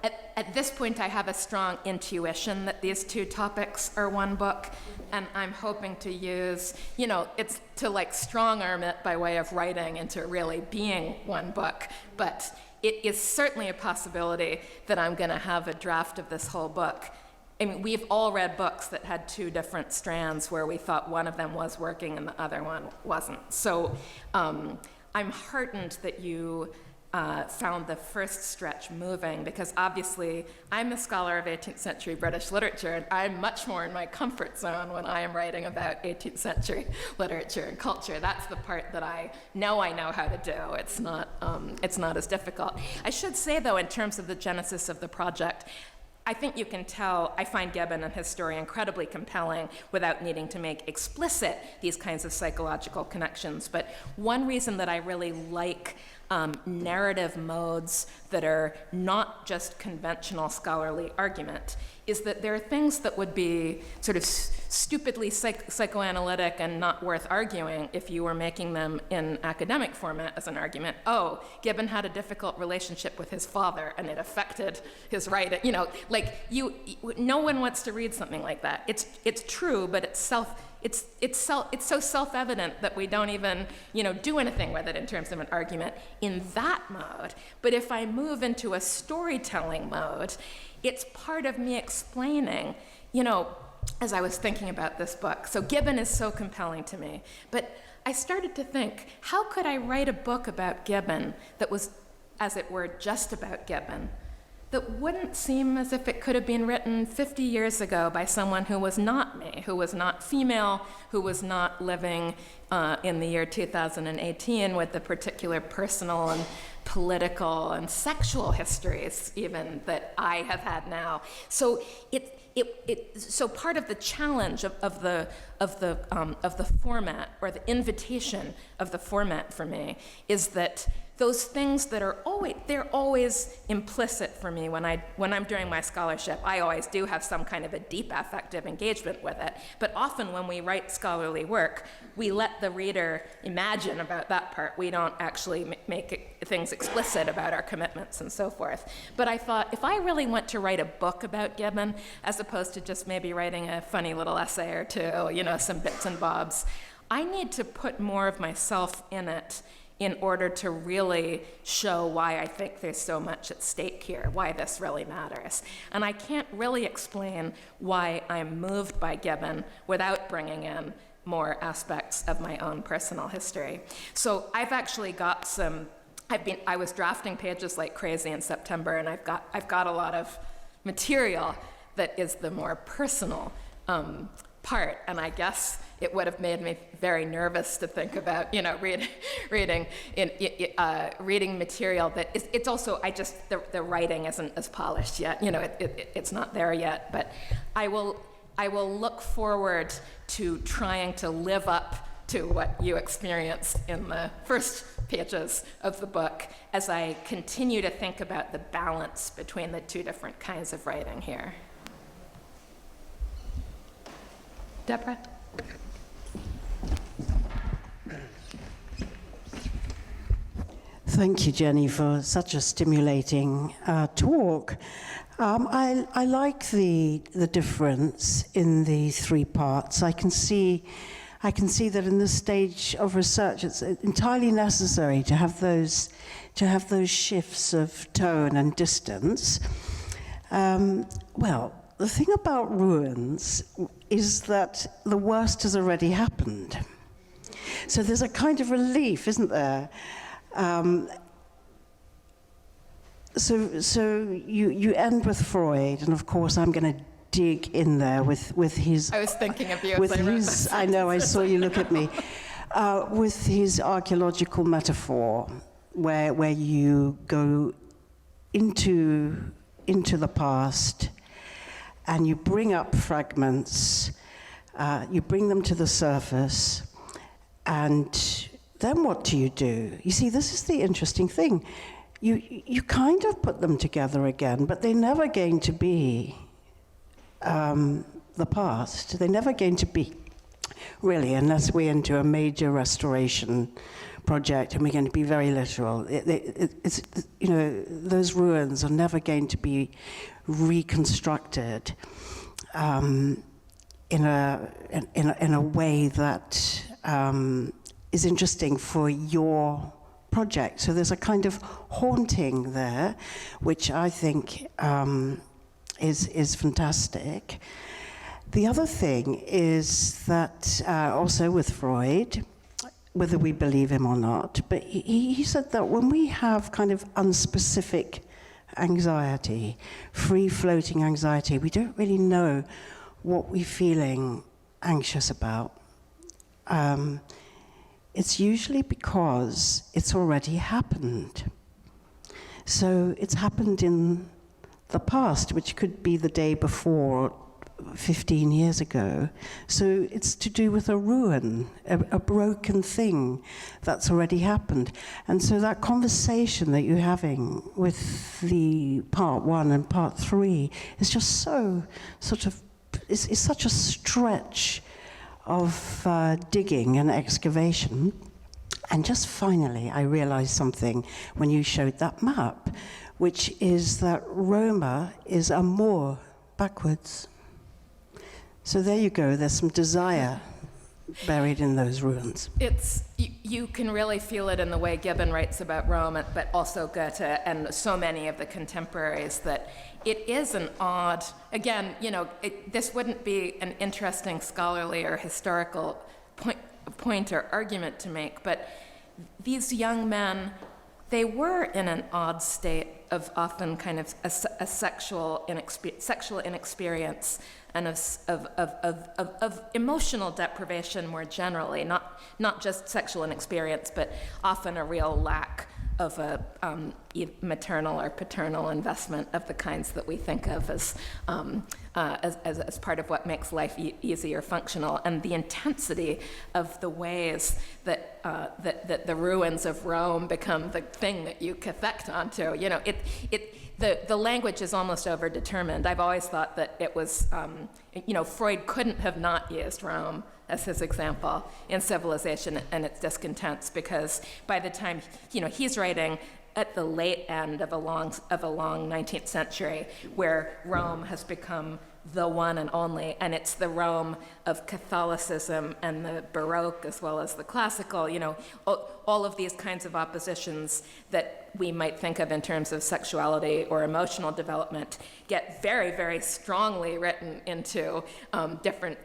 at this point I have a strong intuition that these two topics are one book, and I'm hoping to use, it's to like strong arm it by way of writing into really being one book. But it is certainly a possibility that I'm going to have a draft of this whole book. I mean, we've all read books that had two different strands where we thought one of them was working and the other one wasn't. So I'm heartened that you found the first stretch moving, because obviously I'm a scholar of 18th century British literature, and I'm much more in my comfort zone when I am writing about 18th century literature and culture. That's the part that I know how to do. It's not as difficult. I should say, though, in terms of the genesis of the project, I think you can tell I find Gibbon and his story incredibly compelling without needing to make explicit these kinds of psychological connections. But one reason that I really like narrative modes that are not just conventional scholarly argument is that there are things that would be sort of stupidly psychoanalytic and not worth arguing if you were making them in academic format as an argument. Oh, Gibbon had a difficult relationship with his father and it affected his writing. No one wants to read something like that. It's true, but it's so self-evident that we don't even, do anything with it in terms of an argument in that mode. But if I move into a storytelling mode, it's part of me explaining, as I was thinking about this book. So Gibbon is so compelling to me, but I started to think, how could I write a book about Gibbon that was, as it were, just about Gibbon, that wouldn't seem as if it could have been written 50 years ago by someone who was not me, who was not female, who was not living in the year 2018 with the particular personal and political and sexual histories even that I have had now. So so part of the challenge of the format, or the invitation of the format for me, is that those things that are always implicit for me when I'm doing my scholarship. I always do have some kind of a deep affective engagement with it, but often when we write scholarly work, we let the reader imagine about that part. We don't actually make things explicit about our commitments and so forth. But I thought, if I really want to write a book about Gibbon, as opposed to just maybe writing a funny little essay or two, some bits and bobs, I need to put more of myself in it in order to really show why I think there's so much at stake here, why this really matters. And I can't really explain why I'm moved by Gibbon without bringing in more aspects of my own personal history. So I've actually got I was drafting pages like crazy in September, and I've got a lot of material that is the more personal part, and I guess it would have made me very nervous to think about, reading material that is. It's also the writing isn't as polished yet. It's not there yet. But I will look forward to trying to live up to what you experienced in the first pages of the book as I continue to think about the balance between the two different kinds of writing here. Deborah? Thank you, Jenny, for such a stimulating talk. I like the difference in the three parts. I can see that in this stage of research, it's entirely necessary to have those shifts of tone and distance. Well, the thing about ruins is that the worst has already happened. So there's a kind of relief, isn't there? So you end with Freud, and of course I'm going to dig in there with his. I was thinking of you. With his, I know, I saw you look at me. With his archaeological metaphor, where you go into the past, and you bring up fragments, you bring them to the surface, and then what do? You see, this is the interesting thing. You kind of put them together again, but they're never going to be the past. They're never going to be, really, unless we're into a major restoration project, and we're going to be very literal. It's those ruins are never going to be reconstructed in a way that is interesting for your project. So there's a kind of haunting there, which I think is fantastic. The other thing is that also with Freud, whether we believe him or not, but he said that when we have kind of unspecific anxiety, free-floating anxiety, we don't really know what we're feeling anxious about. It's usually because it's already happened. So it's happened in the past, which could be the day before, 15 years ago. So it's to do with a ruin, a broken thing that's already happened. And so that conversation that you're having with the part 1 and part 3 is just so it's such a stretch of digging and excavation. And just finally, I realized something when you showed that map, which is that Roma is amor backwards. So there you go, there's some desire buried in those ruins. You can really feel it in the way Gibbon writes about Rome, but also Goethe and so many of the contemporaries, that it is an odd, again, this wouldn't be an interesting scholarly or historical point or argument to make, but these young men, they were in an odd state of often kind of a sexual inexperience and of emotional deprivation more generally, not just sexual inexperience, but often a real lack of a maternal or paternal investment of the kinds that we think of as part of what makes life easy or functional, and the intensity of the ways that the ruins of Rome become the thing that you cathect onto. The language is almost overdetermined. I've always thought that it was, Freud couldn't have not used Rome as his example in Civilization and its Discontents, because by the time, he's writing at the late end of a long 19th century where Rome has become the one and only, and it's the Rome of Catholicism and the Baroque as well as the classical, all of these kinds of oppositions that we might think of in terms of sexuality or emotional development get very, very strongly written into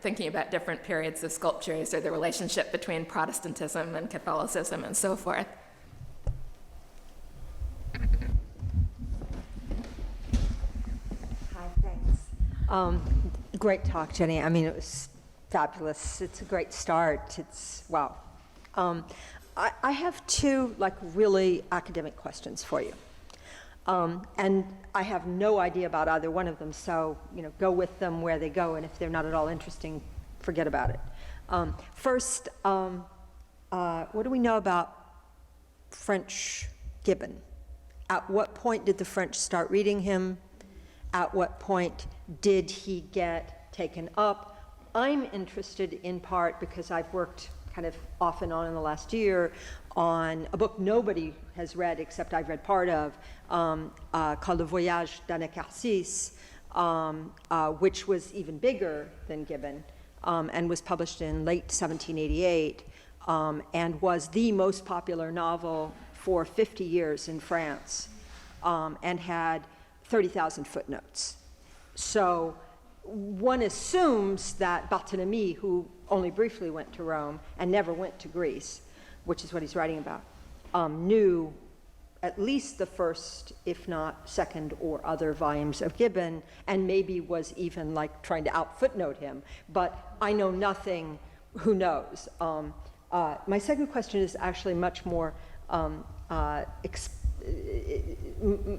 thinking about different periods of sculptures or the relationship between Protestantism and Catholicism and so forth. Great talk, Jenny. I mean, it was fabulous. It's a great start. Wow. I have two really academic questions for you. And I have no idea about either one of them, so go with them where they go, and if they're not at all interesting, forget about it. First, what do we know about French Gibbon? At what point did the French start reading him? At what point did he get taken up? I'm interested in part because I've worked kind of off and on in the last year on a book nobody has read except I've read part of, called Le Voyage d'Anacharsis, which was even bigger than Gibbon, and was published in late 1788, and was the most popular novel for 50 years in France, and had 30,000 footnotes. So one assumes that Barthélemy, who only briefly went to Rome and never went to Greece, which is what he's writing about, knew at least the first, if not second or other volumes of Gibbon, and maybe was even trying to out-footnote him. But I know nothing. Who knows? My second question is actually much more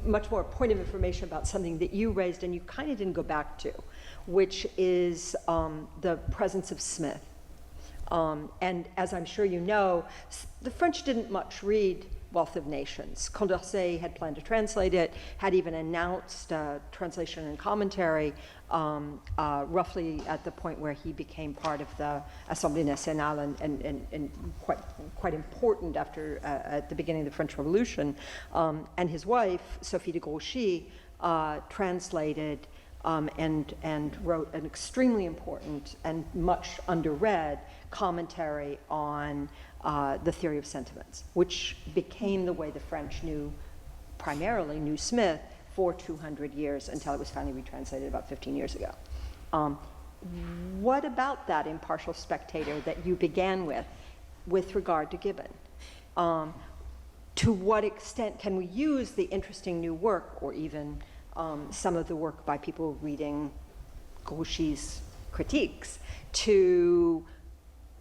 much more point of information about something that you raised and you kind of didn't go back to, which is the presence of Smith, And as I'm sure you know, the French didn't much read Wealth of Nations. Condorcet had planned to translate it, had even announced translation and commentary roughly at the point where he became part of the Assemblée Nationale and quite important after at the beginning of the French Revolution. And his wife, Sophie de Grouchy, translated and wrote an extremely important and much underread commentary on the theory of sentiments, which became the way the French primarily knew Smith for 200 years until it was finally retranslated about 15 years ago. What about that impartial spectator that you began with regard to Gibbon? To what extent can we use the interesting new work, or even some of the work by people reading Grouchy's critiques, to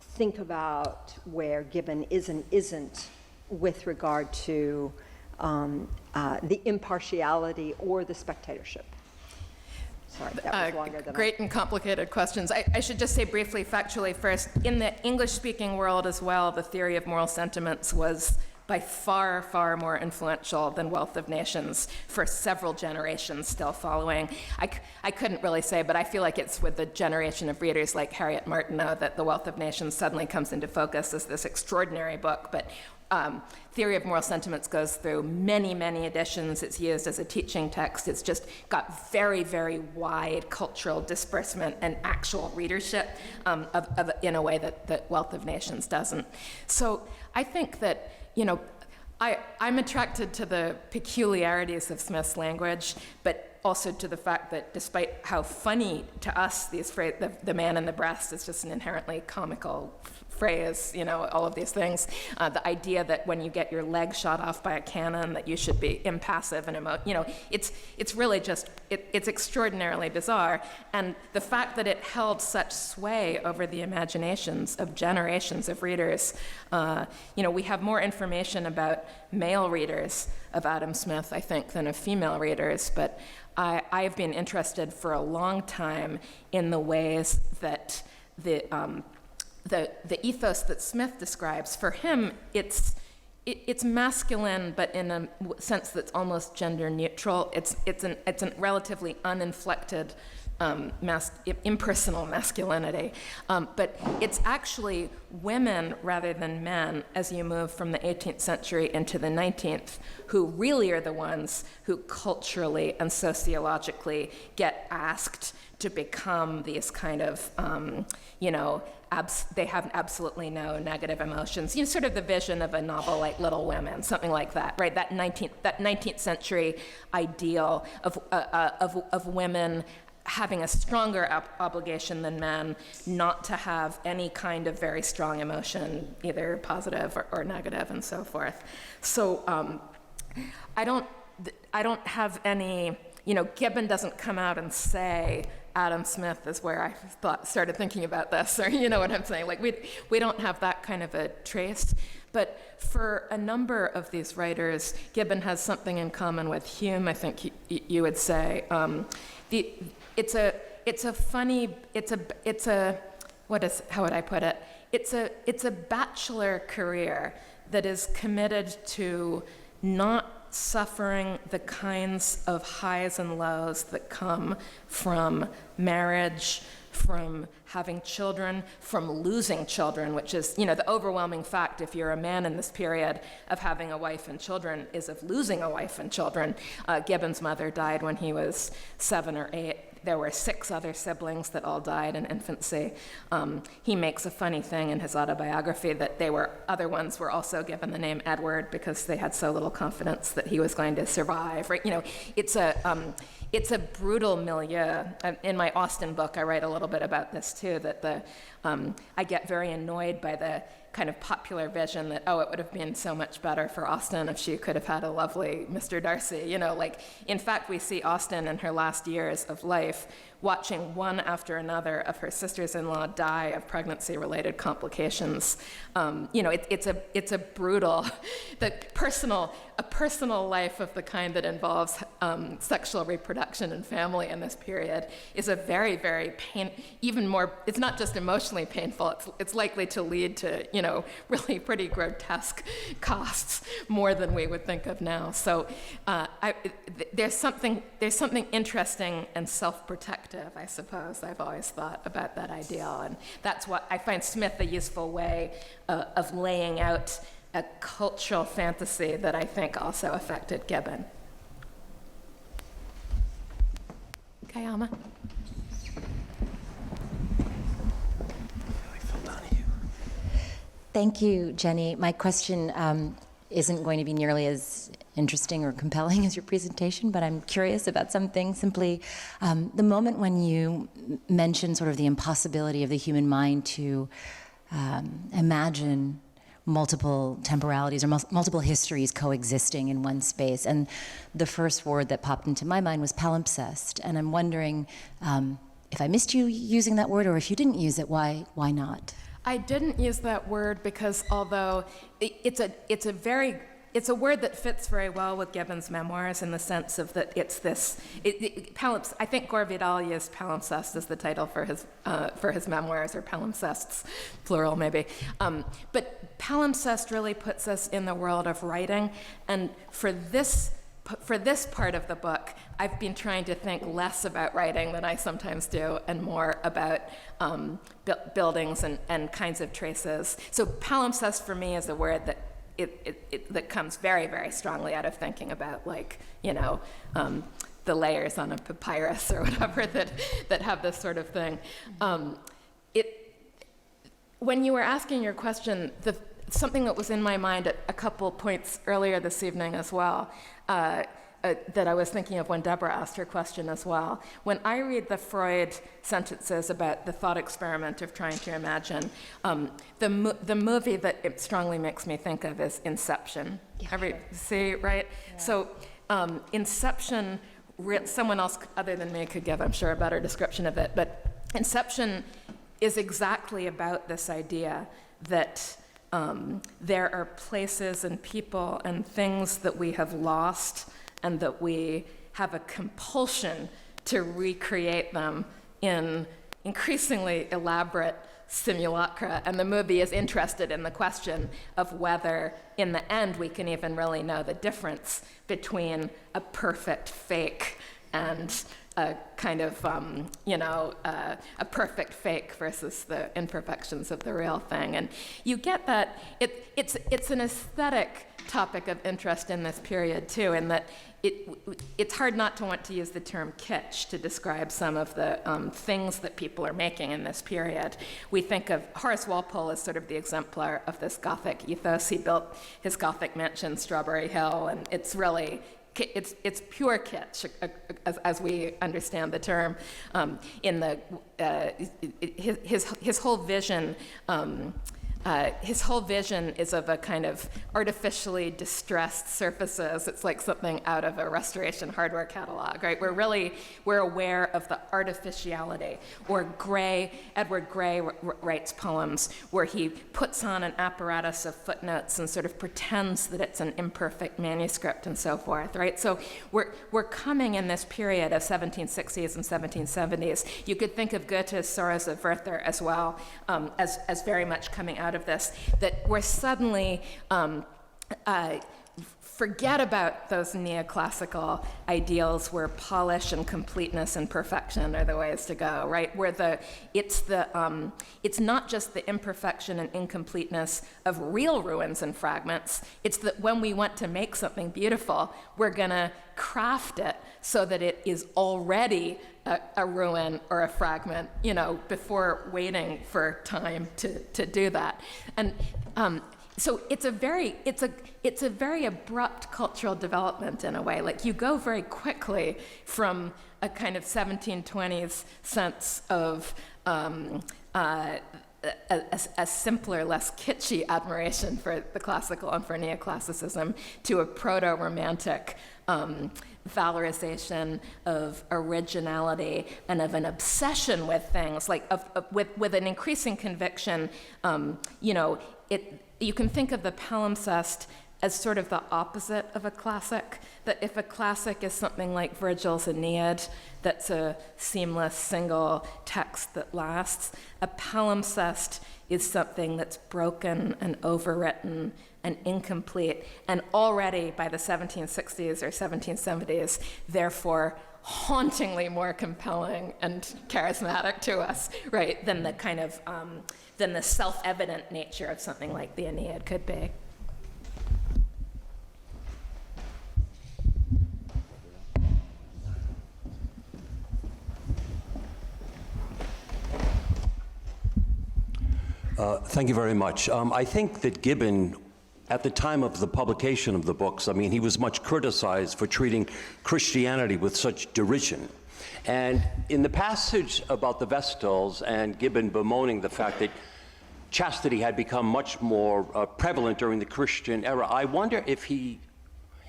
think about where Gibbon is and isn't with regard to the impartiality or the spectatorship? Sorry, that was longer than Great and complicated questions. I should just say briefly, factually first, in the English-speaking world as well, the theory of moral sentiments was by far, far more influential than Wealth of Nations for several generations still following. I couldn't really say, but I feel like it's with the generation of readers like Harriet Martineau that the Wealth of Nations suddenly comes into focus as this extraordinary book. But Theory of Moral Sentiments goes through many, many editions. It's used as a teaching text. It's just got very, very wide cultural disbursement and actual readership in a way that Wealth of Nations doesn't. So I think that, I'm attracted to the peculiarities of Smith's language, but also to the fact that despite how funny to us the man in the breast is just an inherently comical phrase, all of these things, the idea that when you get your leg shot off by a cannon that you should be impassive and it's really just, it's extraordinarily bizarre. And the fact that it held such sway over the imaginations of generations of readers, we have more information about male readers of Adam Smith, I think, than of female readers, but I have been interested for a long time in the ways that the ethos that Smith describes, for him, it's masculine, but in a sense that's almost gender neutral. It's a relatively uninflected, impersonal masculinity. But it's actually women rather than men as you move from the 18th century into the 19th, who really are the ones who culturally and sociologically get asked to become these kind of, they have absolutely no negative emotions. Sort of the vision of a novel like Little Women, something like that, right? That 19th century ideal of women having a stronger obligation than men not to have any kind of very strong emotion, either positive or negative, and so forth. So I don't have any, Gibbon doesn't come out and say, Adam Smith is where I started thinking about this, or you know what I'm saying? Like we don't have that kind of a trace. But for a number of these writers, Gibbon has something in common with Hume, I think you would say. It's a how would I put it? It's a bachelor career that is committed to not suffering the kinds of highs and lows that come from marriage, from having children, from losing children, which is, the overwhelming fact, if you're a man in this period, of having a wife and children is of losing a wife and children. Gibbon's mother died when he was 7 or 8. There were 6 other siblings that all died in infancy. He makes a funny thing in his autobiography that other ones were also given the name Edward because they had so little confidence that he was going to survive. Right? It's a brutal milieu. In my Austen book, I write a little bit about this too. That I get very annoyed by the kind of popular vision that, it would have been so much better for Austen if she could have had a lovely Mr. Darcy. In fact, we see Austen in her last years of life watching one after another of her sisters-in-law die of pregnancy-related complications. It's a brutal, a personal life of the kind that involves sexual reproduction reproduction and family in this period is a very, very even more, it's not just emotionally painful, it's likely to lead to, really pretty grotesque costs, more than we would think of now. So there's something interesting and self-protective, I suppose, I've always thought about that ideal. And that's what I find Smith a useful way of laying out a cultural fantasy that I think also affected Gibbon. Kayama? Thank you, Jenny. My question isn't going to be nearly as interesting or compelling as your presentation, but I'm curious about something. Simply, the moment when you mentioned sort of the impossibility of the human mind to imagine multiple temporalities or multiple histories coexisting in one space. And the first word that popped into my mind was palimpsest. And I'm wondering if I missed you using that word, or if you didn't use it, why not? I didn't use that word because although it's a word that fits very well with Gibbon's memoirs in the sense of that it's this, I think Gore Vidal used palimpsest as the title for his memoirs, or palimpsests, plural maybe. But palimpsest really puts us in the world of writing, and for this part of the book, I've been trying to think less about writing than I sometimes do, and more about buildings and kinds of traces. So palimpsest for me is a word that that comes very, very strongly out of thinking about, the layers on a papyrus or whatever that have this sort of thing. When you were asking your question, something that was in my mind at a couple points earlier this evening as well, that I was thinking of when Deborah asked her question as well. When I read the Freud sentences about the thought experiment of trying to imagine, the movie that it strongly makes me think of is Inception. Yeah. See, right? Yeah. So Inception, someone else other than me could give, I'm sure, a better description of it, but Inception is exactly about this idea that there are places and people and things that we have lost, and that we have a compulsion to recreate them in increasingly elaborate simulacra. And the movie is interested in the question of whether, in the end, we can even really know the difference between a perfect fake and a kind of, a perfect fake versus the imperfections of the real thing. And you get that, it's an aesthetic topic of interest in this period too, in that it's hard not to want to use the term kitsch to describe some of the things that people are making in this period. We think of Horace Walpole as sort of the exemplar of this Gothic ethos. He built his Gothic mansion, Strawberry Hill, and it's really, it's pure kitsch, as we understand the term. His whole vision. His whole vision is of a kind of artificially distressed surfaces. It's like something out of a Restoration Hardware catalog, right? We're aware of the artificiality. Or Edward Gray writes poems where he puts on an apparatus of footnotes and sort of pretends that it's an imperfect manuscript and so forth, right? So we're coming in this period of 1760s and 1770s. You could think of Goethe's Sorrows of Werther as well, as very much coming out of this, that we're suddenly forget about those neoclassical ideals where polish and completeness and perfection are the ways to go, right? Where it's not just the imperfection and incompleteness of real ruins and fragments. It's that when we want to make something beautiful, we're gonna craft it so that it is already a ruin or a fragment, before waiting for time to do that. And so it's a very abrupt cultural development in a way. Like, you go very quickly from a kind of 1720s sense of a simpler, less kitschy admiration for the classical and for neoclassicism to a proto-romantic valorization of originality and of an obsession with things, like with an increasing conviction. You can think of the palimpsest as sort of the opposite of a classic, that if a classic is something like Virgil's Aeneid, that's a seamless single text that lasts, a palimpsest is something that's broken and overwritten and incomplete, and already by the 1760s or 1770s, therefore hauntingly more compelling and charismatic to us, right, than the kind of, than the self-evident nature of something like the Aeneid could be. Thank you very much. I think that Gibbon, at the time of the publication of the books, I mean, he was much criticized for treating Christianity with such derision. And in the passage about the Vestals and Gibbon bemoaning the fact that chastity had become much more prevalent during the Christian era, I wonder if he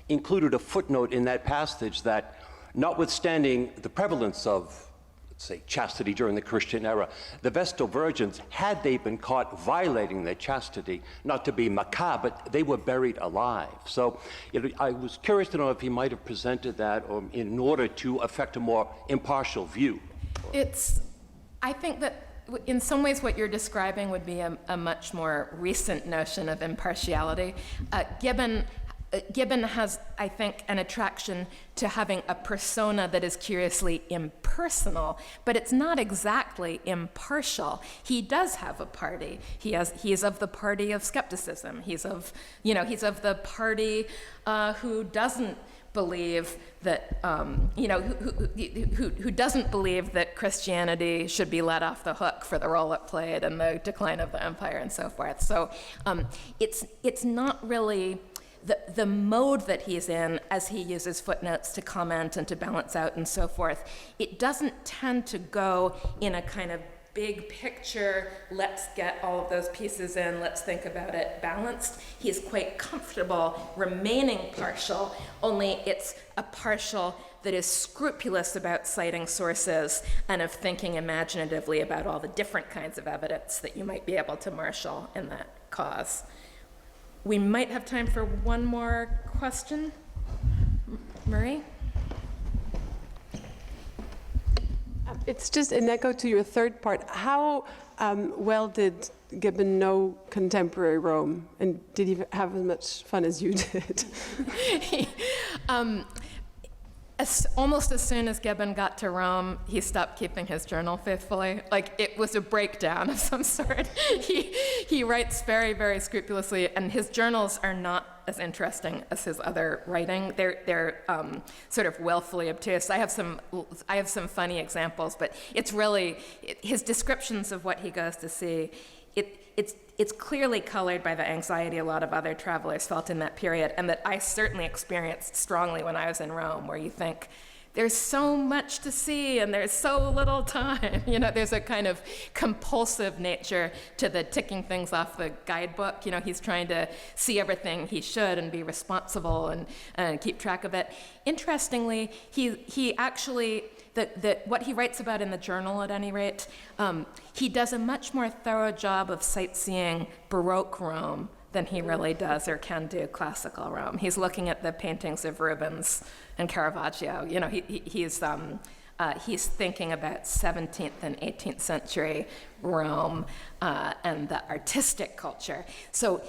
included a footnote in that passage that, notwithstanding the prevalence of, let's say, chastity during the Christian era, the Vestal virgins, had they been caught violating their chastity, not to be macabre, but they were buried alive. So I was curious to know if he might have presented that or in order to affect a more impartial view. I think that in some ways what you're describing would be a much more recent notion of impartiality. Gibbon has, I think, an attraction to having a persona that is curiously impersonal, but it's not exactly impartial. He does have a party. He is of the party of skepticism. He's of the party who doesn't believe that, who doesn't believe that Christianity should be let off the hook for the role it played in the decline of the empire and so forth. So it's not really the mode that he's in as he uses footnotes to comment and to balance out and so forth. It doesn't tend to go in a kind of big picture, let's get all of those pieces in, let's think about it balanced. He's quite comfortable remaining partial, only it's a partial that is scrupulous about citing sources and of thinking imaginatively about all the different kinds of evidence that you might be able to marshal in that cause. We might have time for one more question. Marie? It's just an echo to your third part. How well did Gibbon know contemporary Rome? And did he have as much fun as you did? Almost as soon as Gibbon got to Rome, he stopped keeping his journal faithfully. Like, it was a breakdown of some sort. He writes very, very scrupulously, and his journals are not as interesting as his other writing. They're sort of willfully obtuse. I have some funny examples, but it's really his descriptions of what he goes to see. It's clearly colored by the anxiety a lot of other travelers felt in that period, and that I certainly experienced strongly when I was in Rome, where you think, there's so much to see and there's so little time. There's a kind of compulsive nature to the ticking things off the guidebook. He's trying to see everything he should and be responsible and keep track of it. Interestingly, he actually, what he writes about in the journal, at any rate, he does a much more thorough job of sightseeing Baroque Rome than he really does or can do classical Rome. He's looking at the paintings of Rubens and Caravaggio. He's thinking about 17th and 18th century Rome and the artistic culture. So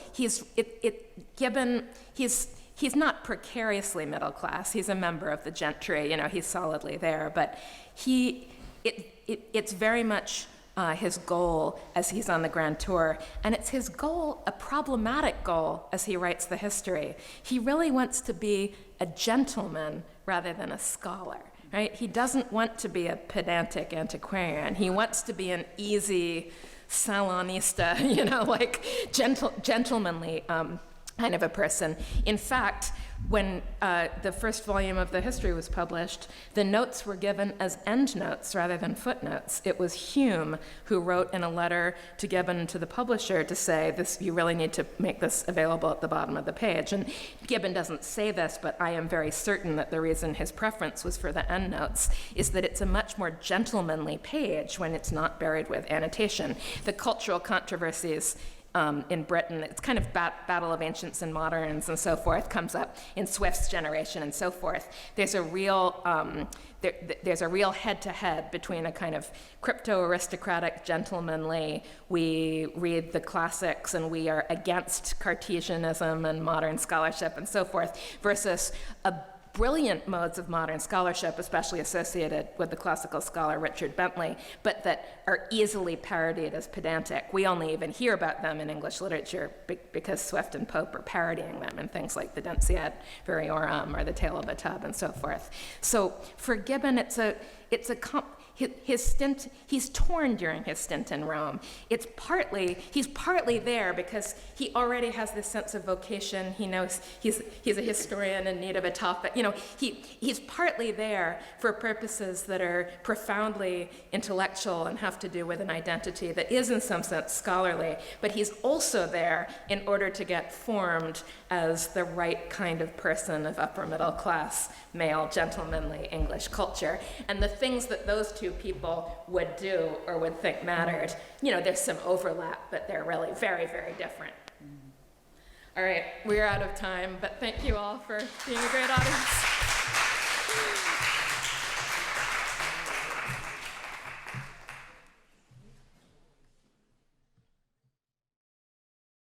Gibbon, he's not precariously middle class. He's a member of the gentry. He's solidly there, but it's very much his goal as he's on the grand tour, and it's his goal, a problematic goal, as he writes the history. He really wants to be a gentleman rather than a scholar, right? He doesn't want to be a pedantic antiquarian. He wants to be an easy salonista, like gentlemanly kind of a person. In fact, when the first volume of the history was published, the notes were given as endnotes rather than footnotes. It was Hume who wrote in a letter to Gibbon, to the publisher, to say, "This, you really need to make this available at the bottom of the page." And Gibbon doesn't say this, but I am very certain that the reason his preference was for the endnotes is that it's a much more gentlemanly page when it's not buried with annotation. The cultural controversies in Britain. It's kind of battle of ancients and moderns and so forth comes up in Swift's generation and so forth. There's a real there's a real head-to-head between a kind of crypto-aristocratic, gentlemanly, we read the classics and we are against Cartesianism and modern scholarship and so forth, versus a brilliant modes of modern scholarship, especially associated with the classical scholar Richard Bentley, but that are easily parodied as pedantic. We only even hear about them in English literature because Swift and Pope are parodying them in things like the Densiad Variorum or the Tale of a Tub and so forth. So for Gibbon, his stint, he's torn during his stint in Rome. He's partly there because he already has this sense of vocation. He knows he's a historian in need of a topic. He's partly there for purposes that are profoundly intellectual and have to do with an identity that is in some sense scholarly, but he's also there in order to get formed as the right kind of person of upper middle class, male, gentlemanly English culture. And the things that those two people would do or would think mattered, there's some overlap, but they're really very, very different. All right, we're out of time, but thank you all for being a great audience.